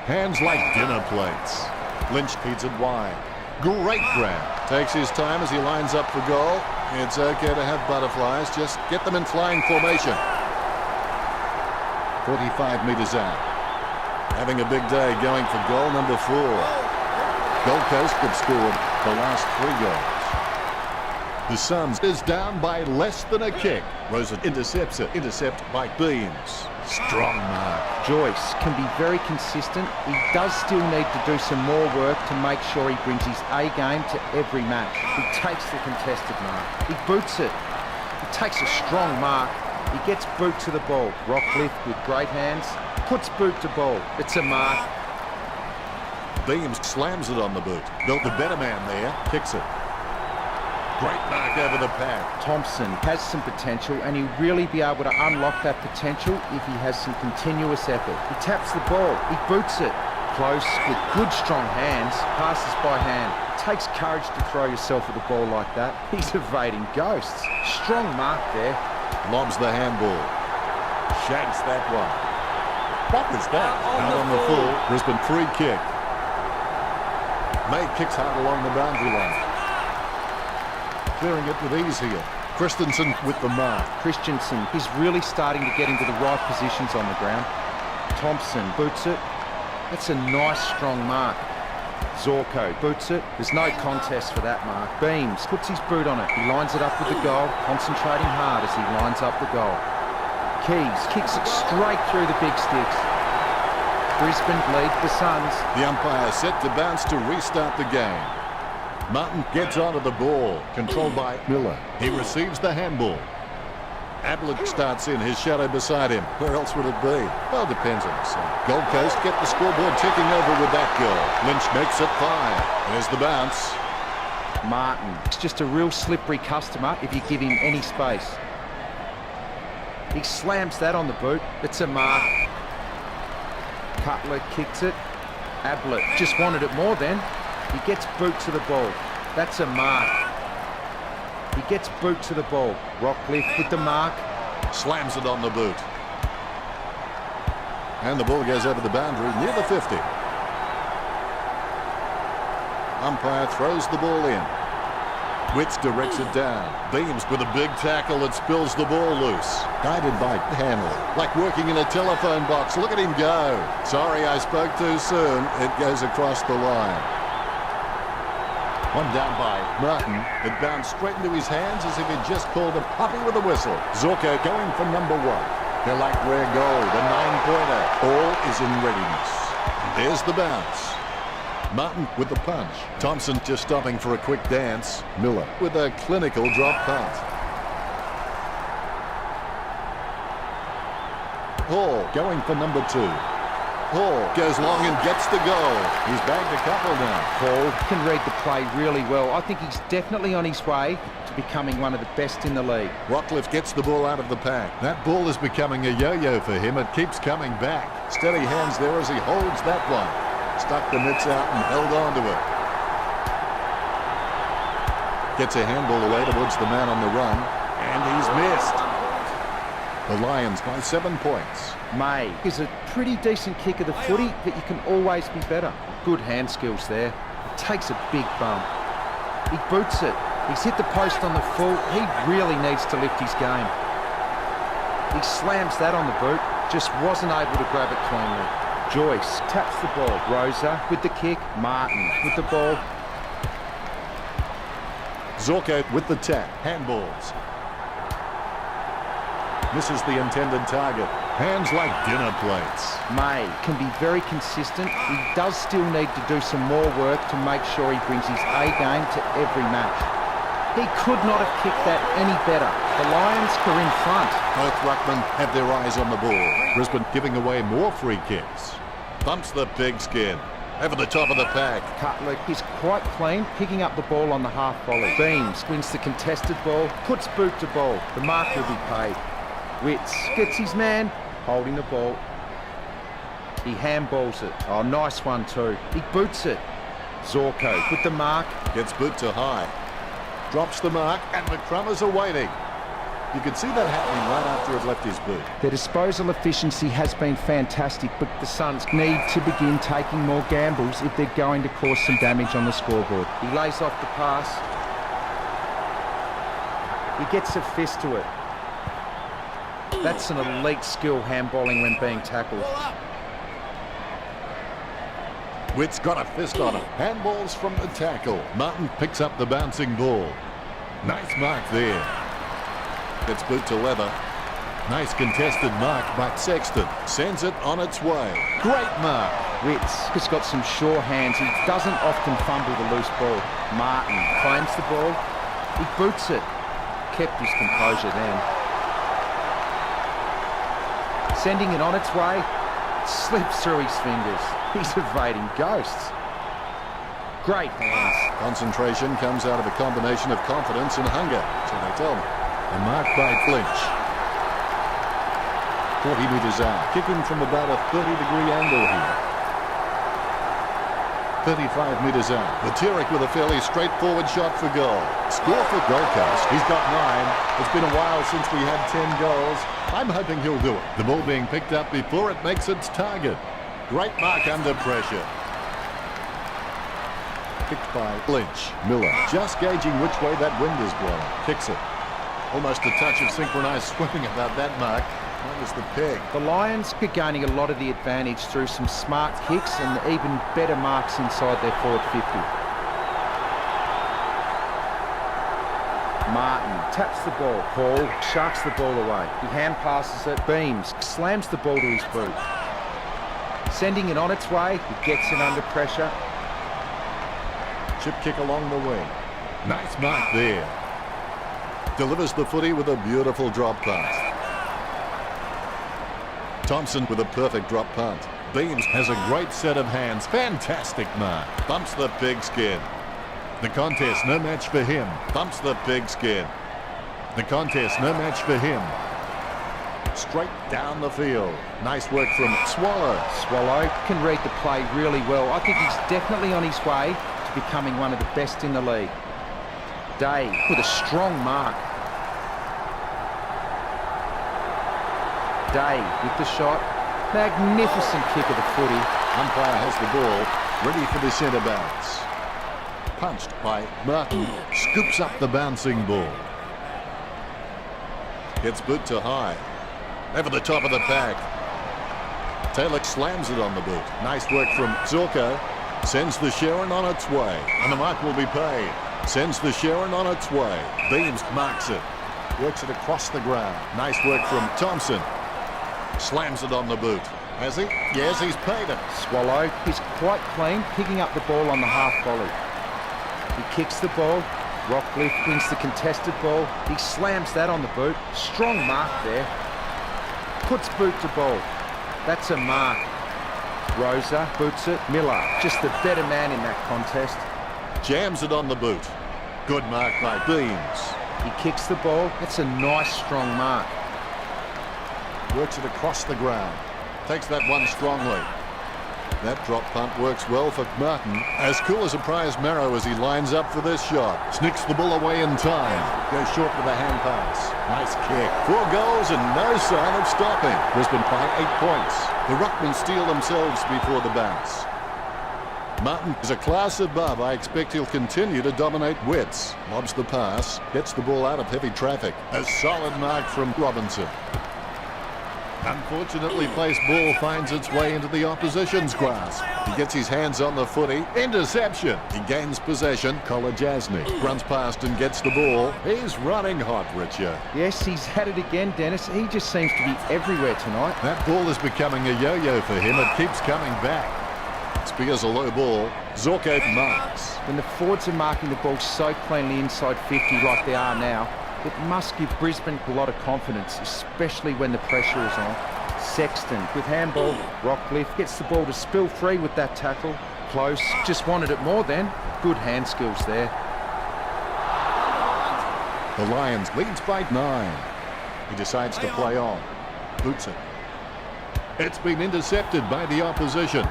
Hands like dinner plates. Lynch feeds it wide. Great grab. Takes his time as he lines up for goal. It's okay to have butterflies. Just get them in flying formation. 45 metres out. Having a big day going for goal number 4. Gold Coast have scored the last 3 goals. The Suns is down by less than a kick. Rosa intercepts it. Intercept by Beams. Strong mark. Joyce can be very consistent. He does still need to do some more work to make sure he brings his A game to every match. He takes the contested mark. He boots it. He takes a strong mark. He gets boot to the ball. Rockcliffe with great hands. Puts boot to ball. It's a mark. Beams slams it on the boot. Built the better man there. Kicks it. Great mark over the pad. Thompson has some potential and he'll really be able to unlock that potential if he has some continuous effort. He taps the ball. He boots it. Close with good strong hands. Passes by hand. Takes courage to throw yourself at the ball like that. He's evading ghosts. Strong mark there. Lobs the handball. Shags that one. What was that? Out on the full. Brisbane free kick. May kicks hard along the boundary line. Clearing it with ease here. Christensen with the mark. Christensen, he's really starting to get into the right positions on the ground. Thompson boots it. That's a nice, strong mark. Zorko boots it. There's no contest for that mark. Beams puts his boot on it. He lines it up with the goal, concentrating hard as he lines up the goal. Keys kicks it straight through the big sticks. Brisbane lead the Suns. The umpire set to bounce to restart the game. Martin gets onto the ball, controlled by Miller. He receives the handball. Ablett starts in, his shadow beside him. Where else would it be? Well, depends on the side. Gold Coast get the scoreboard ticking over with that goal. Lynch makes it 5. There's the bounce. Martin, it's just a real slippery customer if you give him any space. He slams that on the boot. It's a mark. Cutler kicks it. Ablett just wanted it more then. He gets boot to the ball. That's a mark. He gets boot to the ball. Rockcliffe with the mark. Slams it on the boot. And the ball goes over the boundary near the 50. Umpire throws the ball in. Witts directs it down. Beams with a big tackle that spills the ball loose. Guided by Hanley. Like working in a telephone box. Look at him go. Sorry, I spoke too soon. It goes across the line. One down by Martin. It bounced straight into his hands as if he'd just called a puppy with a whistle. Zorko going for number 1. They're like rare gold, a 9-pointer. All is in readiness. There's the bounce. Martin with the punch. Thompson just stopping for a quick dance. Miller with a clinical drop punt. Hall going for number 2. Hall goes long and gets the goal. He's bagged a couple now. Hall can read the play really well. I think he's definitely on his way to becoming one of the best in the league. Rockcliffe gets the ball out of the pack. That ball is becoming a yo-yo for him. It keeps coming back. Steady hands there as he holds that one. Stuck the mitts out and held on to it. Gets a handball away towards the man on the run. And he's missed. The Lions by 7 points. May is a pretty decent kick of the footy, but you can always be better. Good hand skills there. He takes a big bump. He boots it. He's hit the post on the full. He really needs to lift his game. He slams that on the boot. Just wasn't able to grab it cleanly. Joyce taps the ball. Rosa with the kick. Martin with the ball. Zorko with the tap. Handballs. Misses the intended target. Hands like dinner plates. May can be very consistent. He does still need to do some more work to make sure he brings his A game to every match. He could not have kicked that any better. The Lions are in front. Both ruckmen have their eyes on the ball. Brisbane giving away more free kicks. Bumps the pigskin. Over the top of the pack. Cutler is quite clean, picking up the ball on the half volley. Beams wins the contested ball, puts boot to ball. The mark will be paid. Witts gets his man, holding the ball. He handballs it. Oh, nice one too. He boots it. Zorko with the mark. Gets boot to high. Drops the mark and McCrummers are waiting. You can see that happening right after it left his boot. Their disposal efficiency has been fantastic, but the Suns need to begin taking more gambles if they're going to cause some damage on the scoreboard. He lays off the pass. He gets a fist to it. That's an elite skill handballing when being tackled. Witt's got a fist on it. Handballs from the tackle. Martin picks up the bouncing ball. Nice mark there. Gets boot to leather. Nice contested mark by Sexton. Sends it on its way. Great mark. Witts has got some sure hands. He doesn't often fumble the loose ball. Martin claims the ball. He boots it. Kept his composure then. Sending it on its way, slips through his fingers. He's evading ghosts. Great hands. Concentration comes out of a combination of confidence and hunger, so they tell me. A mark by Lynch. 40 metres out. Kicking from about a 30-degree angle here. 35 metres out. Lateric with a fairly straightforward shot for goal. Score for Gold Coast. He's got 9. It's been a while since we had 10 goals. I'm hoping he'll do it. The ball being picked up before it makes its target. Great mark under pressure. Kicked by Lynch. Miller just gauging which way that wind is blowing. Kicks it. Almost a touch of synchronised swimming about that mark. That was the peg. The Lions are gaining a lot of the advantage through some smart kicks and even better marks inside their forward 50. Martin taps the ball. Paul sharks the ball away. He hand passes it. Beams slams the ball to his boot. Sending it on its way. He gets it under pressure. Chip kick along the wing. Nice mark there. Delivers the footy with a beautiful drop pass. Thompson with a perfect drop punt. Beams has a great set of hands. Fantastic mark. Bumps the pigskin. The contest, no match for him. Bumps the pigskin. The contest, no match for him. Straight down the field. Nice work from Swallow. Swallow can read the play really well. I think he's definitely on his way to becoming one of the best in the league. Day with a strong mark. Day with the shot. Magnificent kick of the footy. Umpire has the ball, ready for the centre bounce. Punched by Martin. Scoops up the bouncing ball. Gets boot to high. Over the top of the pack. Taylor slams it on the boot. Nice work from Zorko. Sends the Sharon on its way. And the mark will be paid. Sends the Sharon on its way. Beams marks it. Works it across the ground. Nice work from Thompson. Slams it on the boot. Has he? Yes, he's paid it. Swallow is quite clean, picking up the ball on the half volley. He kicks the ball. Rockcliffe wins the contested ball. He slams that on the boot. Strong mark there. Puts boot to ball. That's a mark. Rosa boots it. Miller, just the better man in that contest. Jams it on the boot. Good mark by Beams. He kicks the ball. That's a nice strong mark. Works it across the ground. Takes that one strongly. That drop punt works well for Martin. As cool as a prize marrow as he lines up for this shot. Snicks the ball away in time. Goes short with a hand pass. Nice kick. 4 goals and no sign of stopping. Brisbane by 8 points. The Ruckmen steal themselves before the bounce. Martin is a class above. I expect he'll continue to dominate Wits. Lobs the pass. Gets the ball out of heavy traffic. A solid mark from Robinson. Unfortunately placed ball finds its way into the opposition's grasp. He gets his hands on the footy. Interception. He gains possession. Kolajasny runs past and gets the ball. He's running hot, Richard. Yes, he's had it again, Dennis. He just seems to be everywhere tonight. That ball is becoming a yo-yo for him. It keeps coming back. Spears a low ball. Zorko marks. When the forwards are marking the ball so cleanly inside 50 like they are now, it must give Brisbane a lot of confidence, especially when the pressure is on. Sexton with handball. Rockcliffe gets the ball to spill free with that tackle. Close, just wanted it more then. Good hand skills there. The Lions leads by 9. He decides to play on. Boots it. It's been intercepted by the opposition.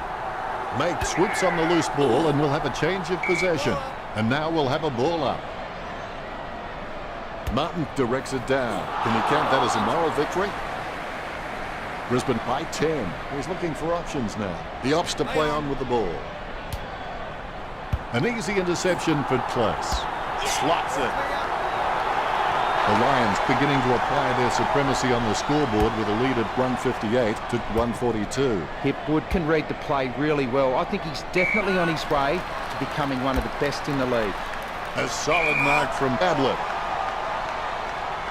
Mate swoops on the loose ball and we'll have a change of possession. And now we'll have a ball up. Martin directs it down. Can you count that as a moral victory? Brisbane by 10. He's looking for options now. The ops to play on with the ball. An easy interception for Close. Slots it. The Lions beginning to apply their supremacy on the scoreboard with a lead of 158 to 142. Hipwood can read the play really well. I think he's definitely on his way to becoming one of the best in the league. A solid mark from Ablett.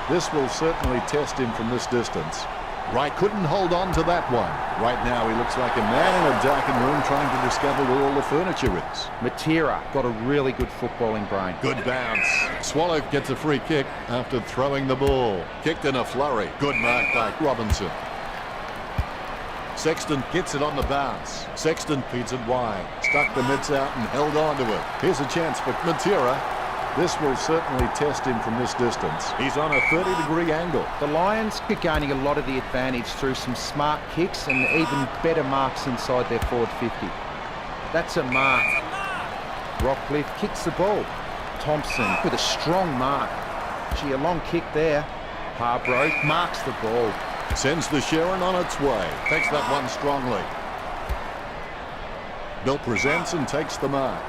This will certainly test him from this distance. Wright couldn't hold on to that one. Right now he looks like a man in a darkened room trying to discover where all the furniture is. Matera got a really good footballing brain. Good bounce. Swallow gets a free kick after throwing the ball. Kicked in a flurry. Good mark by Robinson. Sexton gets it on the bounce. Sexton feeds it wide. Stuck the mitts out and held on to it. Here's a chance for Matera. This will certainly test him from this distance. He's on a 30-degree angle. The Lions are gaining a lot of the advantage through some smart kicks and even better marks inside their forward 50. That's a mark. Rockcliffe kicks the ball. Thompson with a strong mark. Gee, a long kick there. Hargrove marks the ball. Sends the Sharon on its way. Takes that one strongly. Bill presents and takes the mark.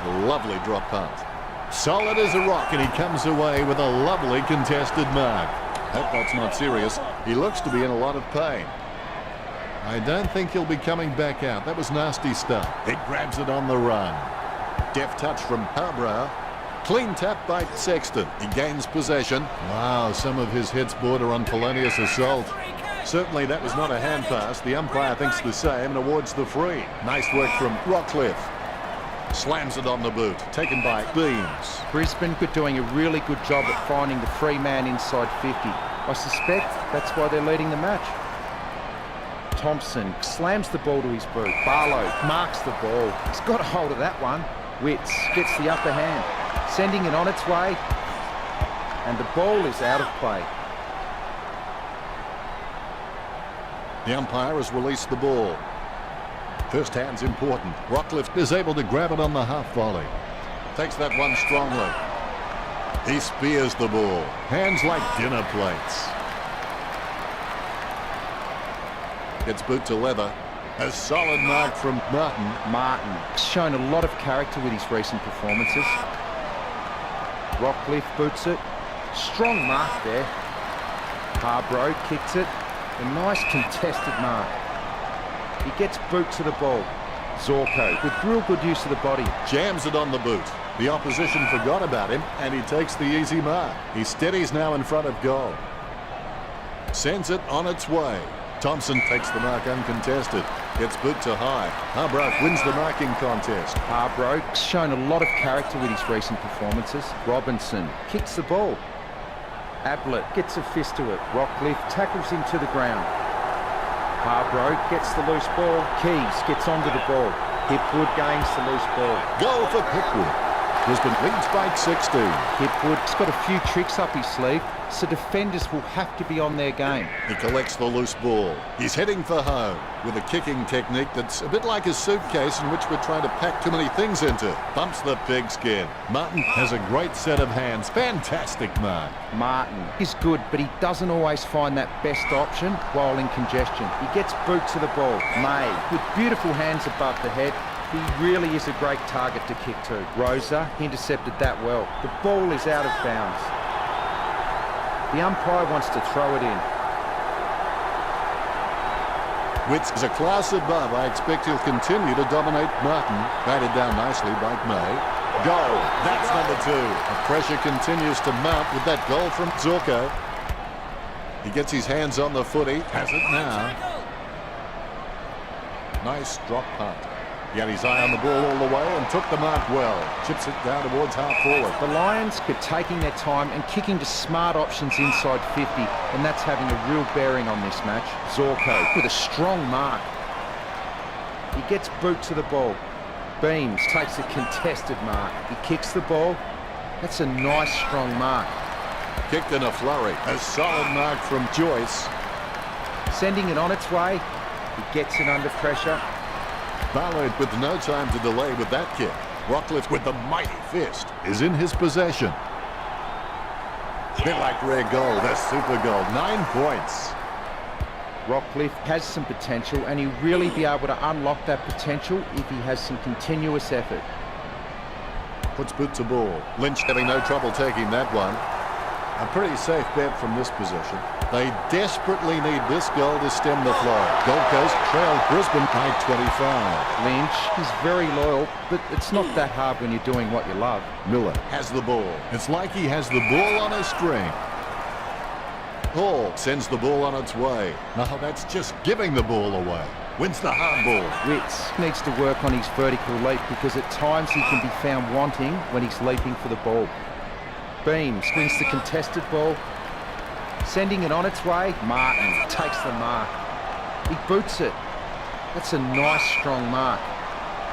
A lovely drop punt. Solid as a rock, and he comes away with a lovely contested mark. Hope that's not serious. He looks to be in a lot of pain. I don't think he'll be coming back out. That was nasty stuff. He grabs it on the run. Deft touch from Harbrow. Clean tap by Sexton. He gains possession. Wow, some of his hits border on felonious assault. Certainly that was not a hand pass. The umpire thinks the same and awards the free. Nice work from Rockcliffe. Slams it on the boot. Taken by Beams. Brisbane were doing a really good job at finding the free man inside 50. I suspect that's why they're leading the match. Thompson slams the ball to his boot. Barlow marks the ball. He's got a hold of that one. Witts gets the upper hand, sending it on its way, and the ball is out of play. The umpire has released the ball. First hand's important. Rockcliffe is able to grab it on the half volley. Takes that one strongly. He spears the ball. Hands like dinner plates. Gets boot to leather. A solid mark from Martin. Martin's shown a lot of character with his recent performances. Rockcliffe boots it. Strong mark there. Harbrow kicks it. A nice contested mark. He gets boot to the ball. Zorko with real good use of the body. Jams it on the boot. The opposition forgot about him, and he takes the easy mark. He steadies now in front of goal. Sends it on its way. Thompson takes the mark uncontested. Gets boot to high. Harbrow wins the marking contest. Harbrow's shown a lot of character with his recent performances. Robinson kicks the ball. Ablett gets a fist to it. Rockcliffe tackles him to the ground. Harbrow gets the loose ball. Keys gets onto the ball. Hipwood gains the loose ball. Goal for Hipwood. Brisbane leads by 16. Hipwood's got a few tricks up his sleeve, so defenders will have to be on their game. He collects the loose ball. He's heading for home with a kicking technique that's a bit like a suitcase in which we're trying to pack too many things into. Bumps the pigskin. Martin has a great set of hands. Fantastic mark. Martin is good, but he doesn't always find that best option while in congestion. He gets boot to the ball. May, with beautiful hands above the head, he really is a great target to kick to. Rosa intercepted that well. The ball is out of bounds. The umpire wants to throw it in. Witts is a class above. I expect he'll continue to dominate Martin. Batted down nicely by May. Goal. That's number 2. The pressure continues to mount with that goal from Zorko. He gets his hands on the footy. Has it now. Nice drop punt. He had his eye on the ball all the way and took the mark well. Chips it down towards half forward. The Lions keep taking their time and kicking to smart options inside 50, and that's having a real bearing on this match. Zorko with a strong mark. He gets boot to the ball. Beams takes a contested mark. He kicks the ball. That's a nice strong mark. Kicked in a flurry. A solid mark from Joyce. Sending it on its way. He gets it under pressure. Ballard with no time to delay with that kick. Rockcliffe with the mighty fist is in his possession. Bit like rare goal, the super goal. 9 points. Rockcliffe has some potential, and he'll really be able to unlock that potential if he has some continuous effort. Puts boot to ball. Lynch having no trouble taking that one. A pretty safe bet from this position. They desperately need this goal to stem the flow. Gold Coast trailed Brisbane by 25. Lynch is very loyal, but it's not that hard when you're doing what you love. Miller has the ball. It's like he has the ball on a string. Hall sends the ball on its way. Now that's just giving the ball away. Wins the hard ball. Witts needs to work on his vertical leap because at times he can be found wanting when he's leaping for the ball. Beams wins the contested ball. Sending it on its way. Martin takes the mark. He boots it. That's a nice strong mark.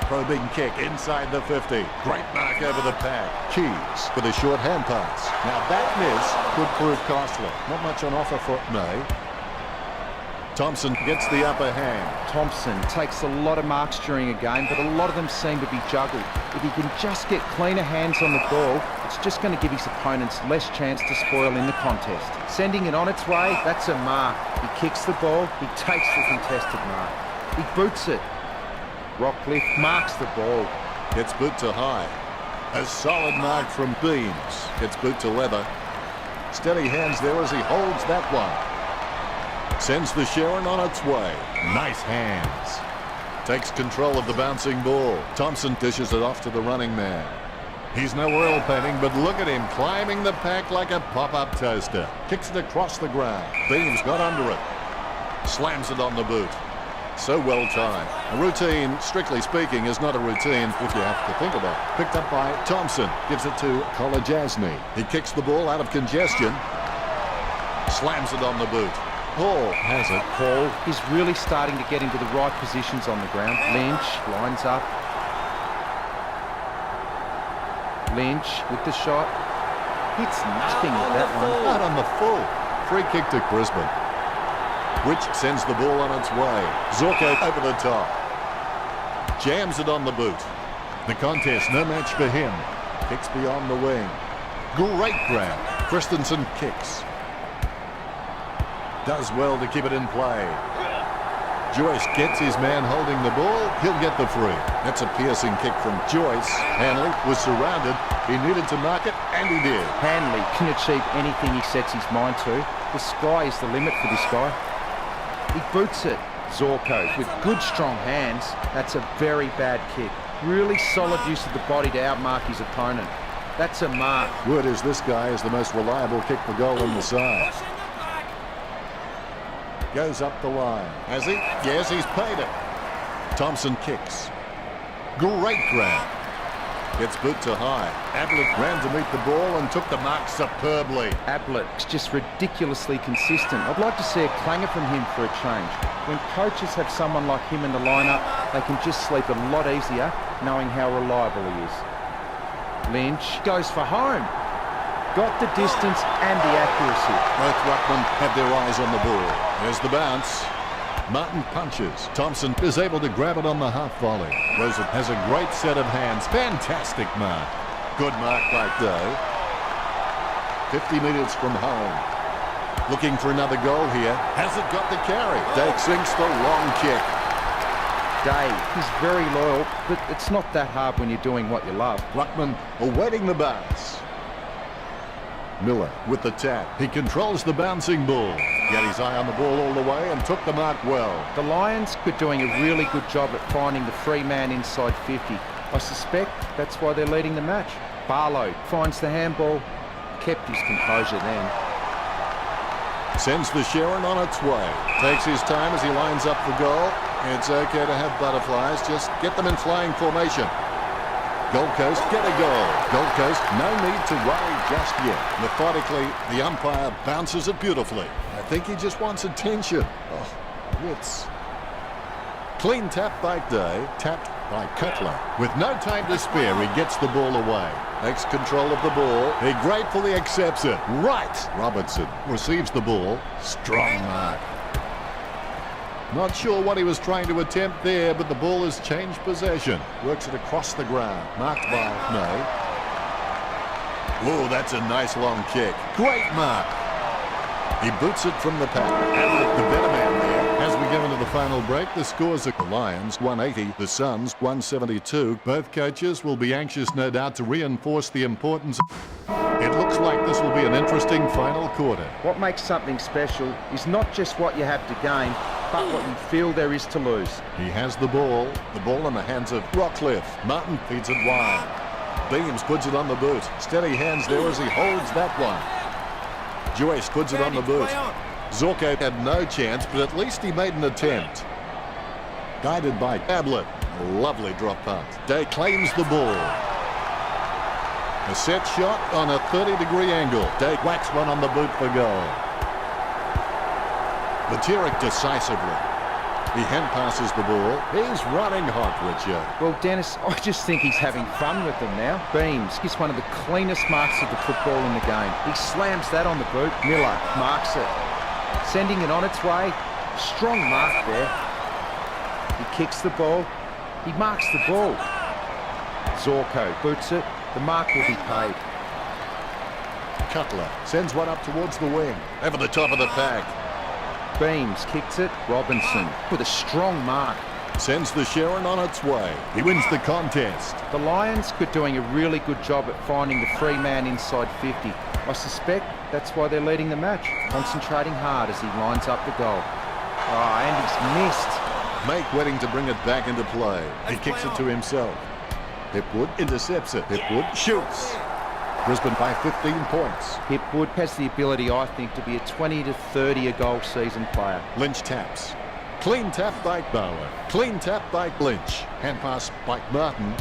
Probing kick inside the 50. Great mark over the pad. Keys with a short hand pass. Now that miss could prove costly. Not much on offer for May. Thompson gets the upper hand. Thompson takes a lot of marks during a game, but a lot of them seem to be juggled. If he can just get cleaner hands on the ball, it's just going to give his opponents less chance to spoil in the contest. Sending it on its way, that's a mark. He kicks the ball, he takes the contested mark. He boots it. Rockcliffe marks the ball. Gets boot to high. A solid mark from Beams. Gets boot to leather. Steady hands there as he holds that one. Sends the Sharon on its way. Nice hands. Takes control of the bouncing ball. Thompson dishes it off to the running man. He's no oil painting, but look at him climbing the pack like a pop-up toaster. Kicks it across the ground. Beams got under it. Slams it on the boot. So well timed. A routine, strictly speaking, is not a routine if you have to think about it. Picked up by Thompson. Gives it to Kolajasny. He kicks the ball out of congestion. Slams it on the boot. Paul has it. Paul is really starting to get into the right positions on the ground. Lynch lines up. Lynch with the shot. Hits nothing with that one. Out on the full. Free kick to Brisbane. Which sends the ball on its way. Zorko over the top. Jams it on the boot. The contest, no match for him. Kicks beyond the wing. Great grab. Christensen kicks. Does well to keep it in play. Joyce gets his man holding the ball. He'll get the free. That's a piercing kick from Joyce. Hanley was surrounded. He needed to mark it, and he did. Hanley can achieve anything he sets his mind to. The sky is the limit for this guy. He boots it. Zorko with good strong hands. That's a very bad kick. Really solid use of the body to outmark his opponent. That's a mark. Word is this guy is the most reliable kick for goal in the side. Goes up the line. Has he? Yes, he's paid it. Thompson kicks. Great grab. Gets boot to high. Ablett ran to meet the ball and took the mark superbly. Ablett is just ridiculously consistent. I'd like to see a clanger from him for a change. When coaches have someone like him in the lineup, they can just sleep a lot easier knowing how reliable he is. Lynch goes for home. Got the distance and the accuracy. Both ruckmen have their eyes on the ball. There's the bounce. Martin punches. Thompson is able to grab it on the half volley. Rosa has a great set of hands. Fantastic mark. Good mark by Day. 50 metres from home. Looking for another goal here. Hasn't got the carry. Day sinks the long kick. Day is very loyal, but it's not that hard when you're doing what you love. Ruckman awaiting the bounce. Miller with the tap. He controls the bouncing ball. Got his eye on the ball all the way and took the mark well. The Lions were doing a really good job at finding the free man inside 50. I suspect that's why they're leading the match. Barlow finds the handball, kept his composure then. Sends the Sharon on its way. Takes his time as he lines up for goal. It's okay to have butterflies, just get them in flying formation. Gold Coast get a goal. Gold Coast, no need to worry just yet. Methodically, the umpire bounces it beautifully. I think he just wants attention. Oh, Wits. Clean tap by Day, tapped by Cutler. With no time to spare, he gets the ball away. Takes control of the ball. He gratefully accepts it. Right. Robertson receives the ball. Strong mark. Not sure what he was trying to attempt there, but the ball has changed possession. Works it across the ground. Marked by May. Oh, that's a nice long kick. Great mark. He boots it from the pack. And the better man there. As we go into the final break, the scores are the Lions 180, the Suns 172. Both coaches will be anxious, no doubt, to reinforce the importance. It looks like this will be an interesting final quarter. What makes something special is not just what you have to gain, but what you feel there is to lose. He has the ball in the hands of Rockcliffe. Martin feeds it wide. Beams puts it on the boot. Steady hands there as he holds that one. Joyce puts it on the boot. Zorko had no chance, but at least he made an attempt. Guided by Ablett. A lovely drop punt. Day claims the ball. A set shot on a 30-degree angle. Day whacks one on the boot for goal. Batirik decisively. He hand passes the ball. He's running hot, Richard. Well, Dennis, I just think he's having fun with them now. Beams gets one of the cleanest marks of the football in the game. He slams that on the boot. Miller marks it. Sending it on its way. Strong mark there. He kicks the ball. He marks the ball. Zorko boots it. The mark will be paid. Cutler sends one up towards the wing. Over the top of the pack. Beams kicks it. Robinson with a strong mark. Sends the Sharon on its way. He wins the contest. The Lions are doing a really good job at finding the free man inside 50. I suspect that's why they're leading the match, concentrating hard as he lines up the goal. Oh, and he's missed. Make waiting to bring it back into play. He kicks it to himself. Hipwood intercepts it. Hipwood shoots. Brisbane by 15 points. Hipwood has the ability, I think, to be a 20 to 30 a goal season player. Lynch taps. Clean tap by Bauer. Clean tap by Lynch. Hand pass by Martin.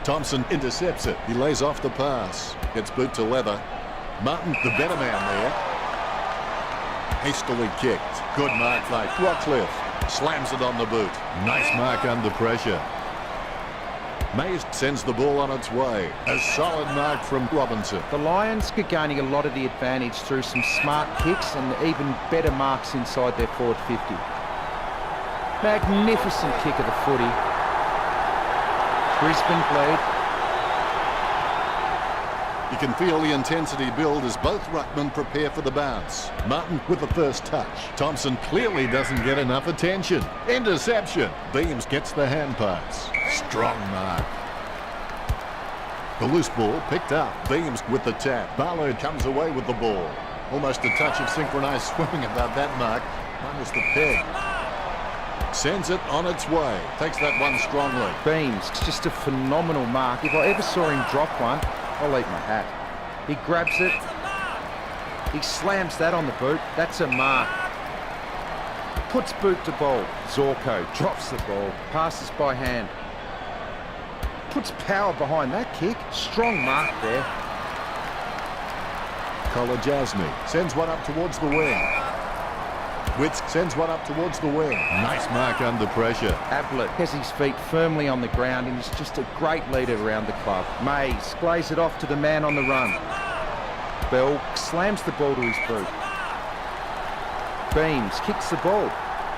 Thompson intercepts it. He lays off the pass. Gets boot to leather. Martin, the better man there. Hastily kicked. Good mark by Rockcliffe. Slams it on the boot. Nice mark under pressure. Mays sends the ball on its way. A solid mark from Robinson. The Lions are gaining a lot of the advantage through some smart kicks and even better marks inside their forward 50. Magnificent kick of the footy. Brisbane lead. You can feel the intensity build as both ruckmen prepare for the bounce. Martin with the first touch. Thompson clearly doesn't get enough attention. Interception. Beams gets the hand pass. Strong mark. The loose ball picked up. Beams with the tap. Ballard comes away with the ball. Almost a touch of synchronized swimming about that mark. Minus the peg. Sends it on its way. Takes that one strongly. Beams, just a phenomenal mark. If I ever saw him drop one, I'll eat my hat. He grabs it. He slams that on the boot. That's a mark. Puts boot to ball. Zorko drops the ball. Passes by hand. Puts power behind that kick. Strong mark there. Kolajasny sends one up towards the wing. Witz sends one up towards the wing. Nice mark under pressure. Ablett has his feet firmly on the ground and is just a great leader around the club. Mays plays it off to the man on the run. Bell slams the ball to his boot. Beams kicks the ball.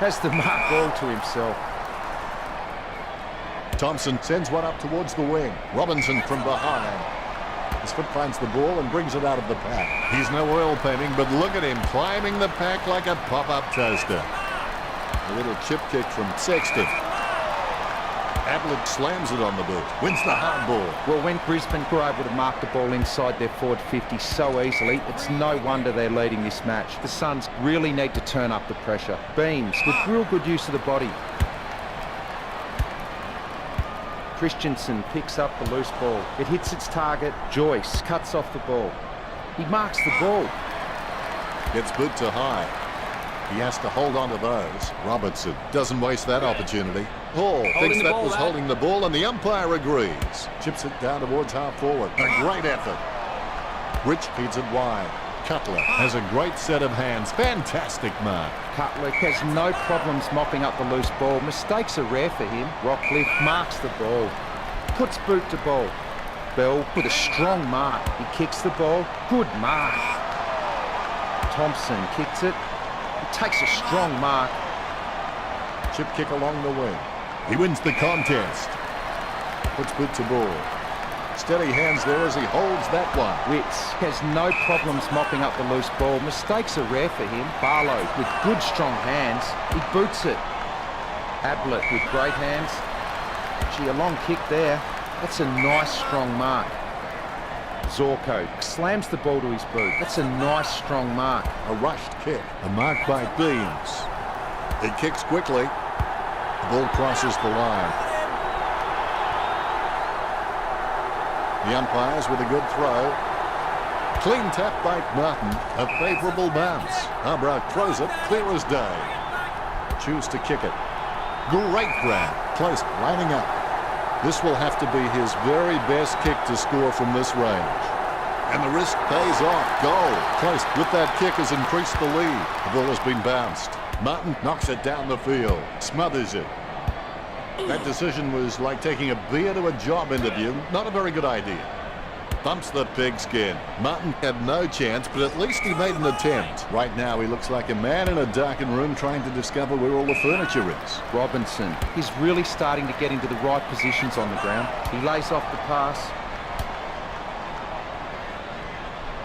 Has the mark all to himself. Thompson sends one up towards the wing. Robinson from behind. His foot finds the ball and brings it out of the pack. He's no oil painting, but look at him climbing the pack like a pop-up toaster. A little chip kick from Sexton. Ablett slams it on the boot. Wins the hard ball. Well, when Brisbane were able to mark the ball inside their forward 50 so easily, it's no wonder they're leading this match. The Suns really need to turn up the pressure. Beams with real good use of the body. Christensen picks up the loose ball. It hits its target. Joyce cuts off the ball. He marks the ball. Gets boot to high. He has to hold on to those. Robertson doesn't waste that opportunity. Hall thinks that was holding the ball and the umpire agrees. Chips it down towards half forward. A great effort. Rich feeds it wide. Cutler has a great set of hands. Fantastic mark. Cutler has no problems mopping up the loose ball. Mistakes are rare for him. Rockcliffe marks the ball. Puts boot to ball. Bell with a strong mark. He kicks the ball. Good mark. Thompson kicks it. He takes a strong mark. Chip kick along the wing. He wins the contest. Puts boot to ball. Steady hands there as he holds that one. Witz has no problems mopping up the loose ball. Mistakes are rare for him. Barlow with good strong hands. He boots it. Ablett with great hands. Gee, a long kick there. That's a nice strong mark. Zorko slams the ball to his boot. That's a nice strong mark. A rushed kick. A mark by Beams. He kicks quickly. The ball crosses the line. The umpires with a good throw. Clean tap by Martin. A favourable bounce. Arbroath throws it clear as day. Choose to kick it. Great grab. Close, lining up. This will have to be his very best kick to score from this range. And the risk pays off. Goal. Close with that kick has increased the lead. The ball has been bounced. Martin knocks it down the field. Smothers it. That decision was like taking a beer to a job interview. Not a very good idea. Thumps the pigskin. Martin had no chance, but at least he made an attempt. Right now, he looks like a man in a darkened room trying to discover where all the furniture is. Robinson, he's really starting to get into the right positions on the ground. He lays off the pass.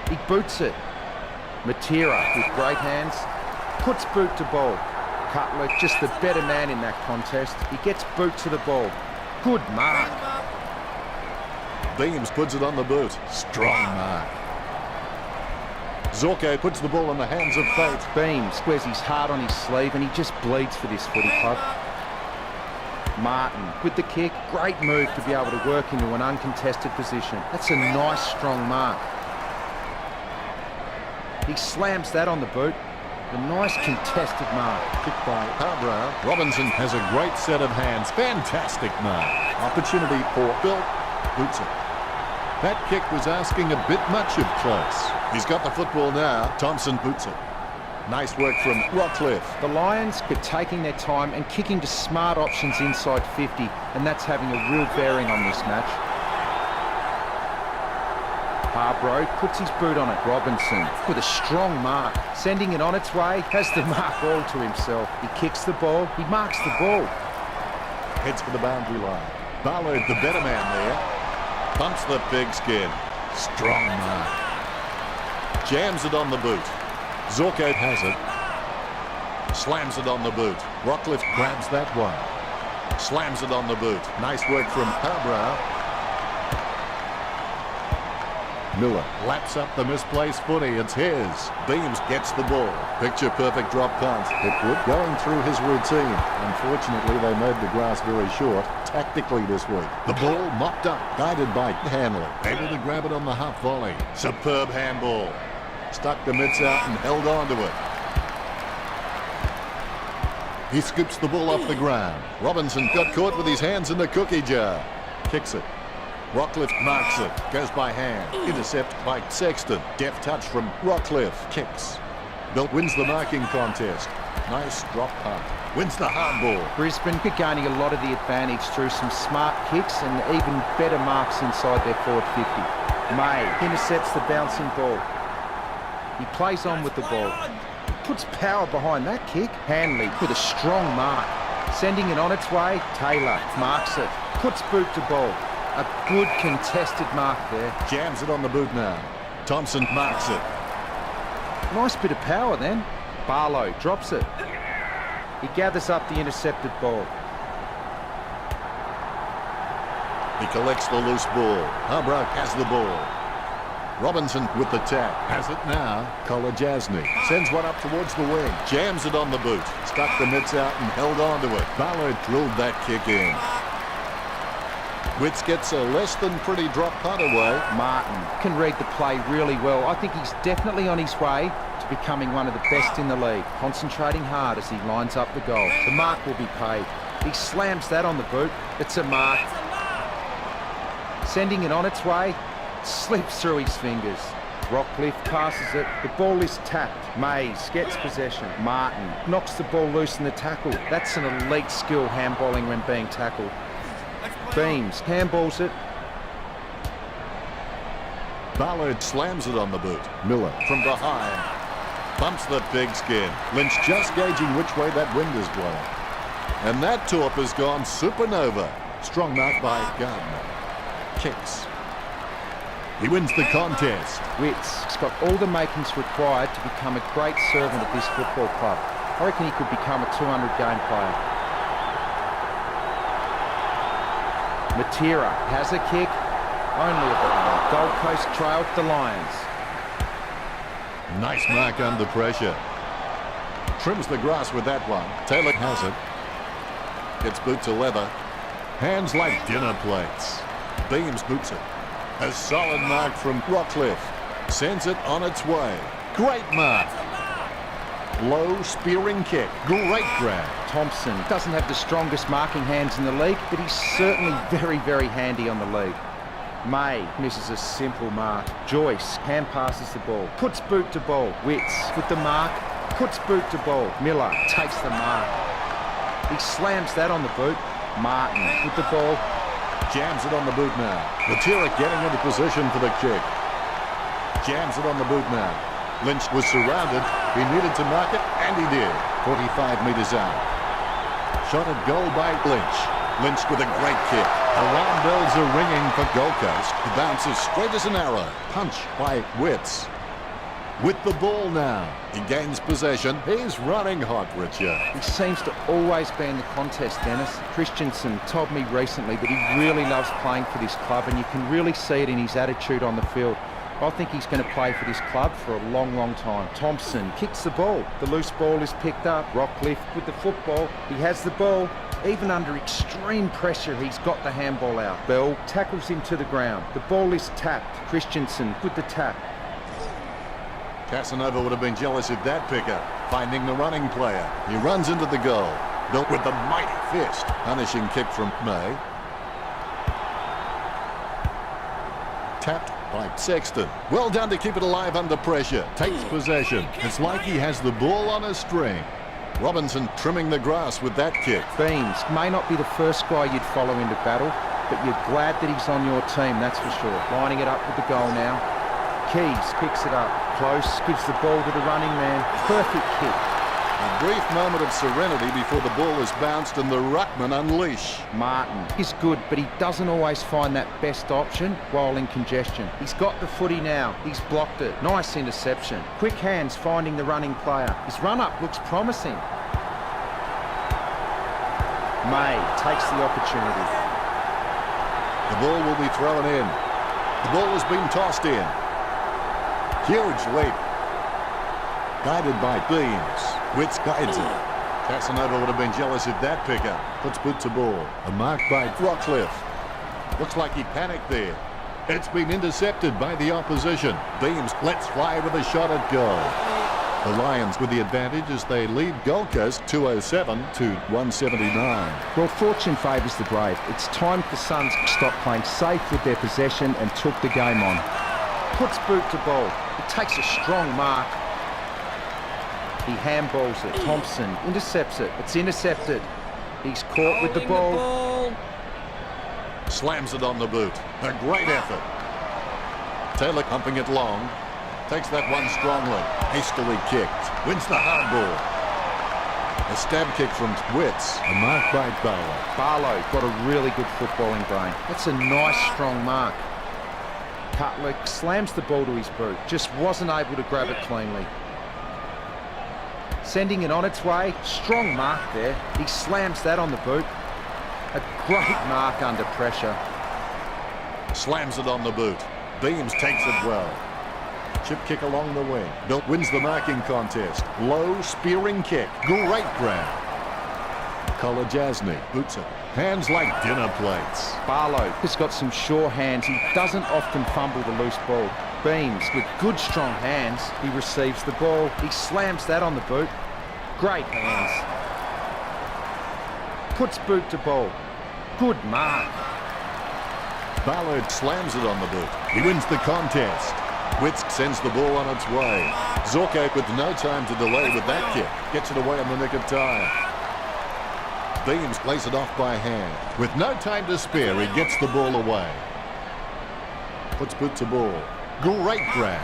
He boots it. Matera with great hands. Puts boot to ball. Cutler, just the better man in that contest. He gets boot to the ball. Good mark. Beams puts it on the boot. Strong mark. Zorko puts the ball in the hands of fate. Beams wears his heart on his sleeve and he just bleeds for this footy club. Martin with the kick. Great move to be able to work into an uncontested position. That's a nice, strong mark. He slams that on the boot. A nice contested mark. Kick by Harbrow. Robinson has a great set of hands. Fantastic mark. Opportunity for Bill. Boots it. That kick was asking a bit much of Close. He's got the football now. Thompson boots it. Nice work from Rockcliffe. The Lions are taking their time and kicking to smart options inside 50, and that's having a real bearing on this match. Harbrow puts his boot on it. Robinson with a strong mark. Sending it on its way. Has the mark all to himself. He kicks the ball. He marks the ball. Heads for the boundary line. Ballard, the better man there. Bumps the pigskin. Strong mark. Jams it on the boot. Zorko has it. Slams it on the boot. Rockcliffe grabs that one. Slams it on the boot. Nice work from Harbrow. Miller laps up the misplaced footy. It's his. Beams gets the ball. Picture perfect drop punt. Pickwood going through his routine. Unfortunately, they made the grass very short tactically this week. The ball mopped up, guided by Hanley. Able to grab it on the half volley. Superb handball. Stuck the mitts out and held on to it. He scoops the ball off the ground. Robinson got caught with his hands in the cookie jar. Kicks it. Rockcliffe marks it. Goes by hand. Intercept by Sexton. Deft touch from Rockcliffe. Kicks. Belt wins the marking contest. Nice drop punt. Wins the hardball. Brisbane are gaining a lot of the advantage through some smart kicks and even better marks inside their forward 50. May intercepts the bouncing ball. He plays on with the ball. Puts power behind that kick. Hanley with a strong mark. Sending it on its way. Taylor marks it. Puts boot to ball. A good contested mark there. Jams it on the boot now. Thompson marks it. Nice bit of power then. Barlow drops it. He gathers up the intercepted ball. He collects the loose ball. Harbrow has the ball. Robinson with the tap. Has it now. Kolajasny sends one up towards the wing. Jams it on the boot. Stuck the mitts out and held on to it. Ballard drilled that kick in. Witts gets a less than pretty drop punt away. Martin can read the play really well. I think he's definitely on his way to becoming one of the best in the league. Concentrating hard as he lines up the goal. The mark will be paid. He slams that on the boot. It's a mark. Sending it on its way. Slips through his fingers. Rockcliffe passes it. The ball is tapped. Mays gets possession. Martin knocks the ball loose in the tackle. That's an elite skill handballing when being tackled. Beams handballs it. Ballard slams it on the boot. Miller from behind. Bumps the pigskin. Lynch just gauging which way that wind is blowing. And that torp has gone supernova. Strong mark by Gardner. Kicks. He wins the contest. Witt's got all the makings required to become a great servant of this football club. I reckon he could become a 200-game player. Matera has a kick. Only a bit. Gold Coast trailed the Lions. Nice mark under pressure. Trims the grass with that one. Taylor has it. Gets boot to leather. Hands like dinner plates. Beams boots it. A solid mark from Rockcliffe. Sends it on its way. Great mark. Low spearing kick. Great grab. Thompson doesn't have the strongest marking hands in the league, but he's certainly very, very handy on the lead. May misses a simple mark. Joyce hand passes the ball. Puts boot to ball. Witts with the mark. Puts boot to ball. Miller takes the mark. He slams that on the boot. Martin with the ball. Jams it on the boot now. Matera getting into position for the kick. Jams it on the boot now. Lynch was surrounded. He needed to mark it, and he did. 45 metres out. Shot at goal by Lynch. Lynch with a great kick. Alarm bells are ringing for Gold Coast. The bounce is straight as an arrow. Punch by Witts. with the ball now. He gains possession. He's running hot, Richard. He seems to always be in the contest, Dennis. Christensen told me recently that he really loves playing for this club, and you can really see it in his attitude on the field. I think he's going to play for this club for a long, long time. Thompson kicks the ball. The loose ball is picked up. Rockcliffe with the football. He has the ball. Even under extreme pressure, he's got the handball out. Bell tackles him to the ground. The ball is tapped. Christensen with the tap. Casanova would have been jealous of that picker, finding the running player. He runs into the goal. Built with the mighty fist. Punishing kick from May. Tapped by Sexton. Well done to keep it alive under pressure. Takes possession. It's like he has the ball on a string. Robinson trimming the grass with that kick. Beams may not be the first guy you'd follow into battle, but you're glad that he's on your team, that's for sure. Lining it up with the goal now. Keys picks it up. Close, gives the ball to the running man. Perfect kick. A brief moment of serenity before the ball is bounced and the ruckman unleash. Martin is good, but he doesn't always find that best option while in congestion. He's got the footy now. He's blocked it. Nice interception. Quick hands finding the running player. His run-up looks promising. May takes the opportunity. The ball will be thrown in. The ball has been tossed in. Huge leap. Guided by Beams. Witz guides it. Casanova would have been jealous of that picker. Puts boot to ball. A mark by Rockcliffe. Looks like he panicked there. It's been intercepted by the opposition. Beams lets fly with a shot at goal. The Lions with the advantage as they lead Gold Coast 207 to 179. Well, fortune favours the brave. It's time the Suns stopped playing safe with their possession and took the game on. Puts boot to ball. It takes a strong mark. He handballs it. Thompson intercepts it. It's intercepted. He's caught with the ball. Slams it on the boot. A great effort. Taylor pumping it long. Takes that one strongly. Hastily kicked. Wins the hard ball. A stab kick from Witz. A mark by Barlow. Barlow got a really good footballing brain. That's a nice strong mark. Cutler slams the ball to his boot. Just wasn't able to grab it cleanly. Sending it on its way. Strong mark there. He slams that on the boot. A great mark under pressure. Slams it on the boot. Beams takes it well. Chip kick along the wing. Bilt wins the marking contest. Low spearing kick. Great grab. Kolajasny boots it. Hands like dinner plates. Barlow has got some sure hands. He doesn't often fumble the loose ball. Beams with good strong hands. He receives the ball. He slams that on the boot. Great hands. Puts boot to ball. Good mark. Ballard slams it on the boot. He wins the contest. Witz sends the ball on its way. Zorko with no time to delay with that kick. Gets it away in the nick of time. Beams plays it off by hand. With no time to spare, he gets the ball away. Puts boot to ball. Great grab.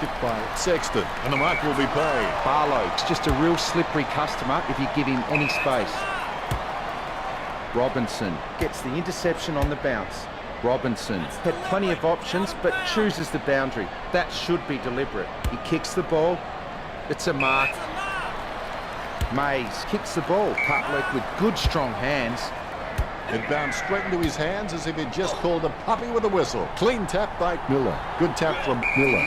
Kicked by Sexton, and the mark will be paid. Barlow's just a real slippery customer if you give him any space. Robinson gets the interception on the bounce. Robinson had plenty of options, but chooses the boundary. That should be deliberate. He kicks the ball. It's a mark. Mays kicks the ball. Cutler with good strong hands. It bounced straight into his hands as if he'd just called a puppy with a whistle. Clean tap by Miller. Good tap from Miller.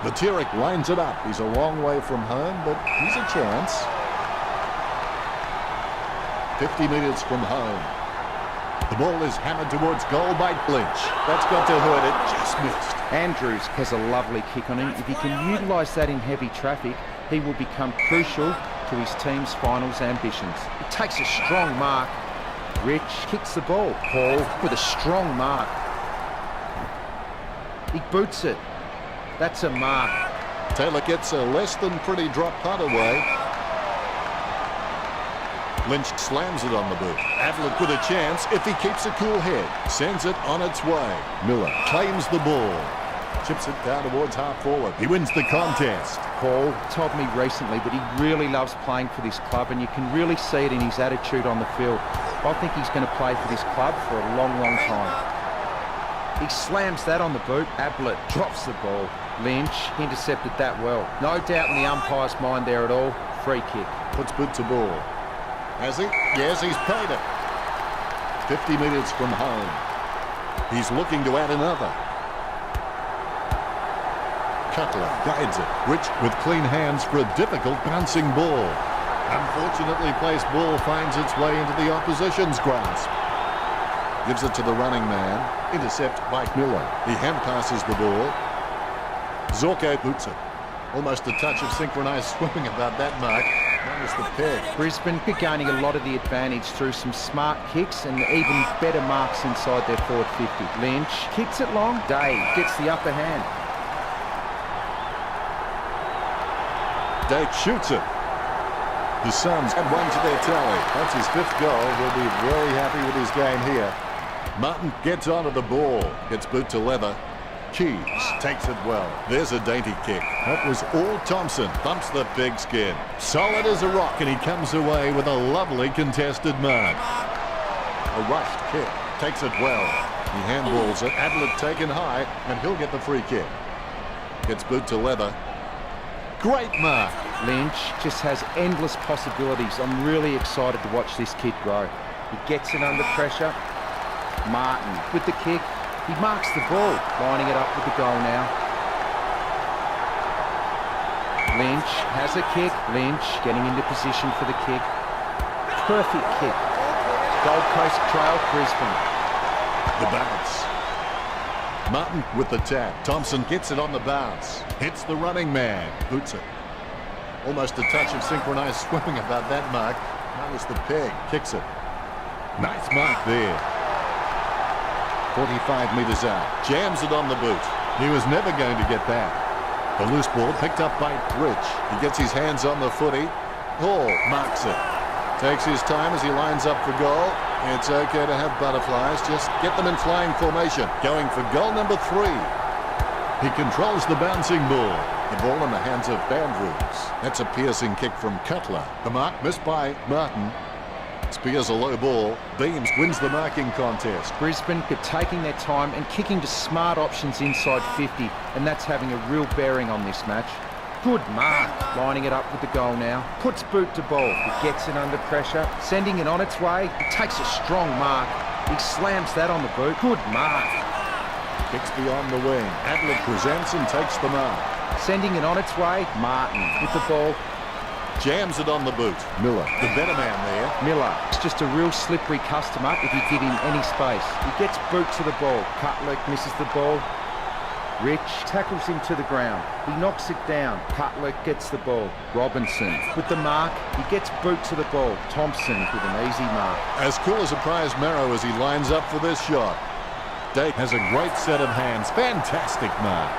Batirik lines it up. He's a long way from home, but he's a chance. 50 metres from home. The ball is hammered towards goal by Lynch. That's got to hurt it. Just missed. Andrews has a lovely kick on him. If he can utilise that in heavy traffic, he will become crucial to his team's finals ambitions. He takes a strong mark. Rich kicks the ball. Paul with a strong mark. He boots it. That's a mark. Taylor gets a less than pretty drop punt away. Lynch slams it on the boot. Ablett with a chance if he keeps a cool head. Sends it on its way. Miller claims the ball. Chips it down towards half forward. He wins the contest. Paul told me recently that he really loves playing for this club, and you can really see it in his attitude on the field. I think he's going to play for this club for a long, long time. He slams that on the boot. Ablett drops the ball. Lynch intercepted that well. No doubt in the umpire's mind there at all. Free kick. Puts boot to ball. Has he? Yes, he's paid it. 50 metres from home. He's looking to add another. Cutler guides it. Rich with clean hands for a difficult bouncing ball. Unfortunately placed ball finds its way into the opposition's grasp. Gives it to the running man. Intercept by Miller. He hand passes the ball. Zorko boots it. Almost a touch of synchronised swimming about that mark. Minus the peg. Brisbane gaining a lot of the advantage through some smart kicks and even better marks inside their forward 50. Lynch kicks it long. Day gets the upper hand. Day shoots it. The Suns add one to their tally. That's his 5th goal. He'll be very happy with his game here. Martin gets onto the ball. Gets boot to leather. Keys takes it well. There's a dainty kick. That was all Thompson. Thumps the big skin. Solid as a rock, and he comes away with a lovely contested mark. A rushed kick. Takes it well. He handballs it. Ablett taken high, and he'll get the free kick. Gets boot to leather. Great mark. Lynch just has endless possibilities. I'm really excited to watch this kid grow. He gets it under pressure. Martin with the kick. He marks the ball, lining it up with the goal now. Lynch has a kick. Lynch getting into position for the kick. Perfect kick. Gold Coast trail Brisbane. The bounce. Martin with the tap. Thompson gets it on the bounce. Hits the running man. Boots it. Almost a touch of synchronised swimming about that mark. Minus the peg. Kicks it. Nice mark there. 45 metres out. Jams it on the boot. He was never going to get that. The loose ball picked up by Rich. He gets his hands on the footy. Hall marks it. Takes his time as he lines up for goal. It's okay to have butterflies. Just get them in flying formation. Going for goal number 3. He controls the bouncing ball. The ball in the hands of Andrews. That's a piercing kick from Cutler. The mark missed by Martin. Spears a low ball. Beams wins the marking contest. Brisbane are taking their time and kicking to smart options inside 50, and that's having a real bearing on this match. Good mark. Lining it up with the goal now. Puts boot to ball. He gets it under pressure. Sending it on its way. He takes a strong mark. He slams that on the boot. Good mark. Kicks beyond the wing. Ablett presents and takes the mark. Sending it on its way. Martin with the ball. Jams it on the boot. Miller, the better man there. Miller, it's just a real slippery customer if you give him any space. He gets boot to the ball. Cutler misses the ball. Rich tackles him to the ground. He knocks it down. Cutler gets the ball. Robinson with the mark. He gets boot to the ball. Thompson with an easy mark. As cool as a prize marrow as he lines up for this shot. Dake has a great set of hands. Fantastic mark.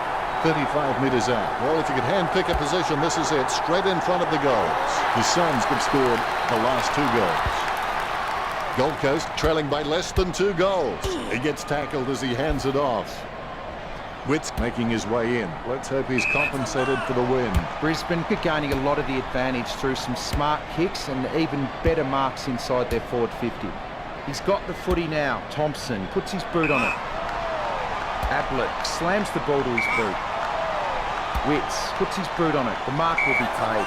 35 metres out. Well, if you could hand-pick a position, this is it. Straight in front of the goals. The Suns have scored the last 2 goals. Gold Coast trailing by less than 2 goals. He gets tackled as he hands it off. Witts making his way in. Let's hope he's compensated for the win. Brisbane are gaining a lot of the advantage through some smart kicks and even better marks inside their forward 50. He's got the footy now. Thompson puts his boot on it. Ablett slams the ball to his boot. Witts puts his boot on it. The mark will be paid.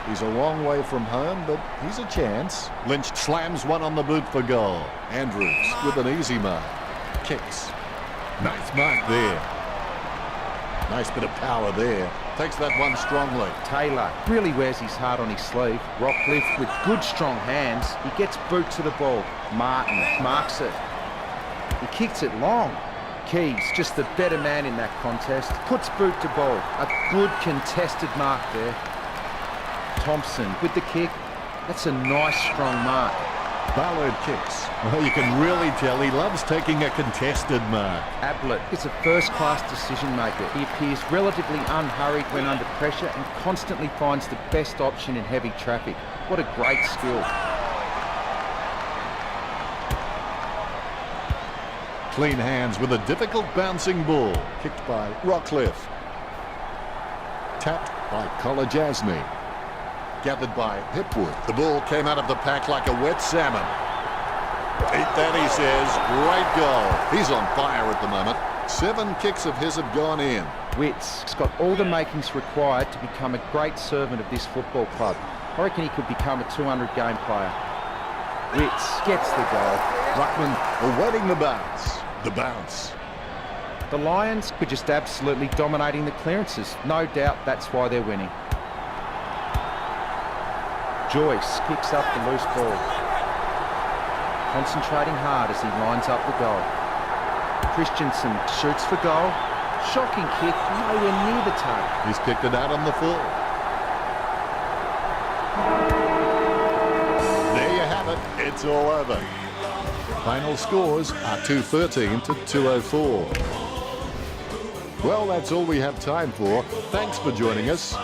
He's a long way from home, but he's a chance. Lynch slams one on the boot for goal. Andrews with an easy mark. Kicks. Nice mark there. Nice bit of power there. Takes that one strongly. Taylor really wears his heart on his sleeve. Rockcliffe with good strong hands. He gets boot to the ball. Martin marks it. He kicks it long. Keys, just the better man in that contest, puts boot to ball. A good contested mark there. Thompson with the kick. That's a nice strong mark. Ballard kicks. Well, you can really tell he loves taking a contested mark. Ablett is a first-class decision maker. He appears relatively unhurried when under pressure and constantly finds the best option in heavy traffic. What a great skill. Clean hands with a difficult bouncing ball. Kicked by Rockcliffe. Tapped by Kolajasny. Gathered by Hipwood. The ball came out of the pack like a wet salmon. Eat that, he says. Great goal. He's on fire at the moment. 7 kicks of his have gone in. Witt's got all the makings required to become a great servant of this football club. I reckon he could become a 200-game player. Witts gets the goal. Ruckman awaiting the bounce. The bounce. The Lions were just absolutely dominating the clearances. No doubt that's why they're winning. Joyce kicks up the loose ball. Concentrating hard as he lines up the goal. Christensen shoots for goal. Shocking kick, nowhere near the target. He's kicked it out on the full. There you have it. It's all over. Final scores are 213 to 204. Well, that's all we have time for. Thanks for joining us.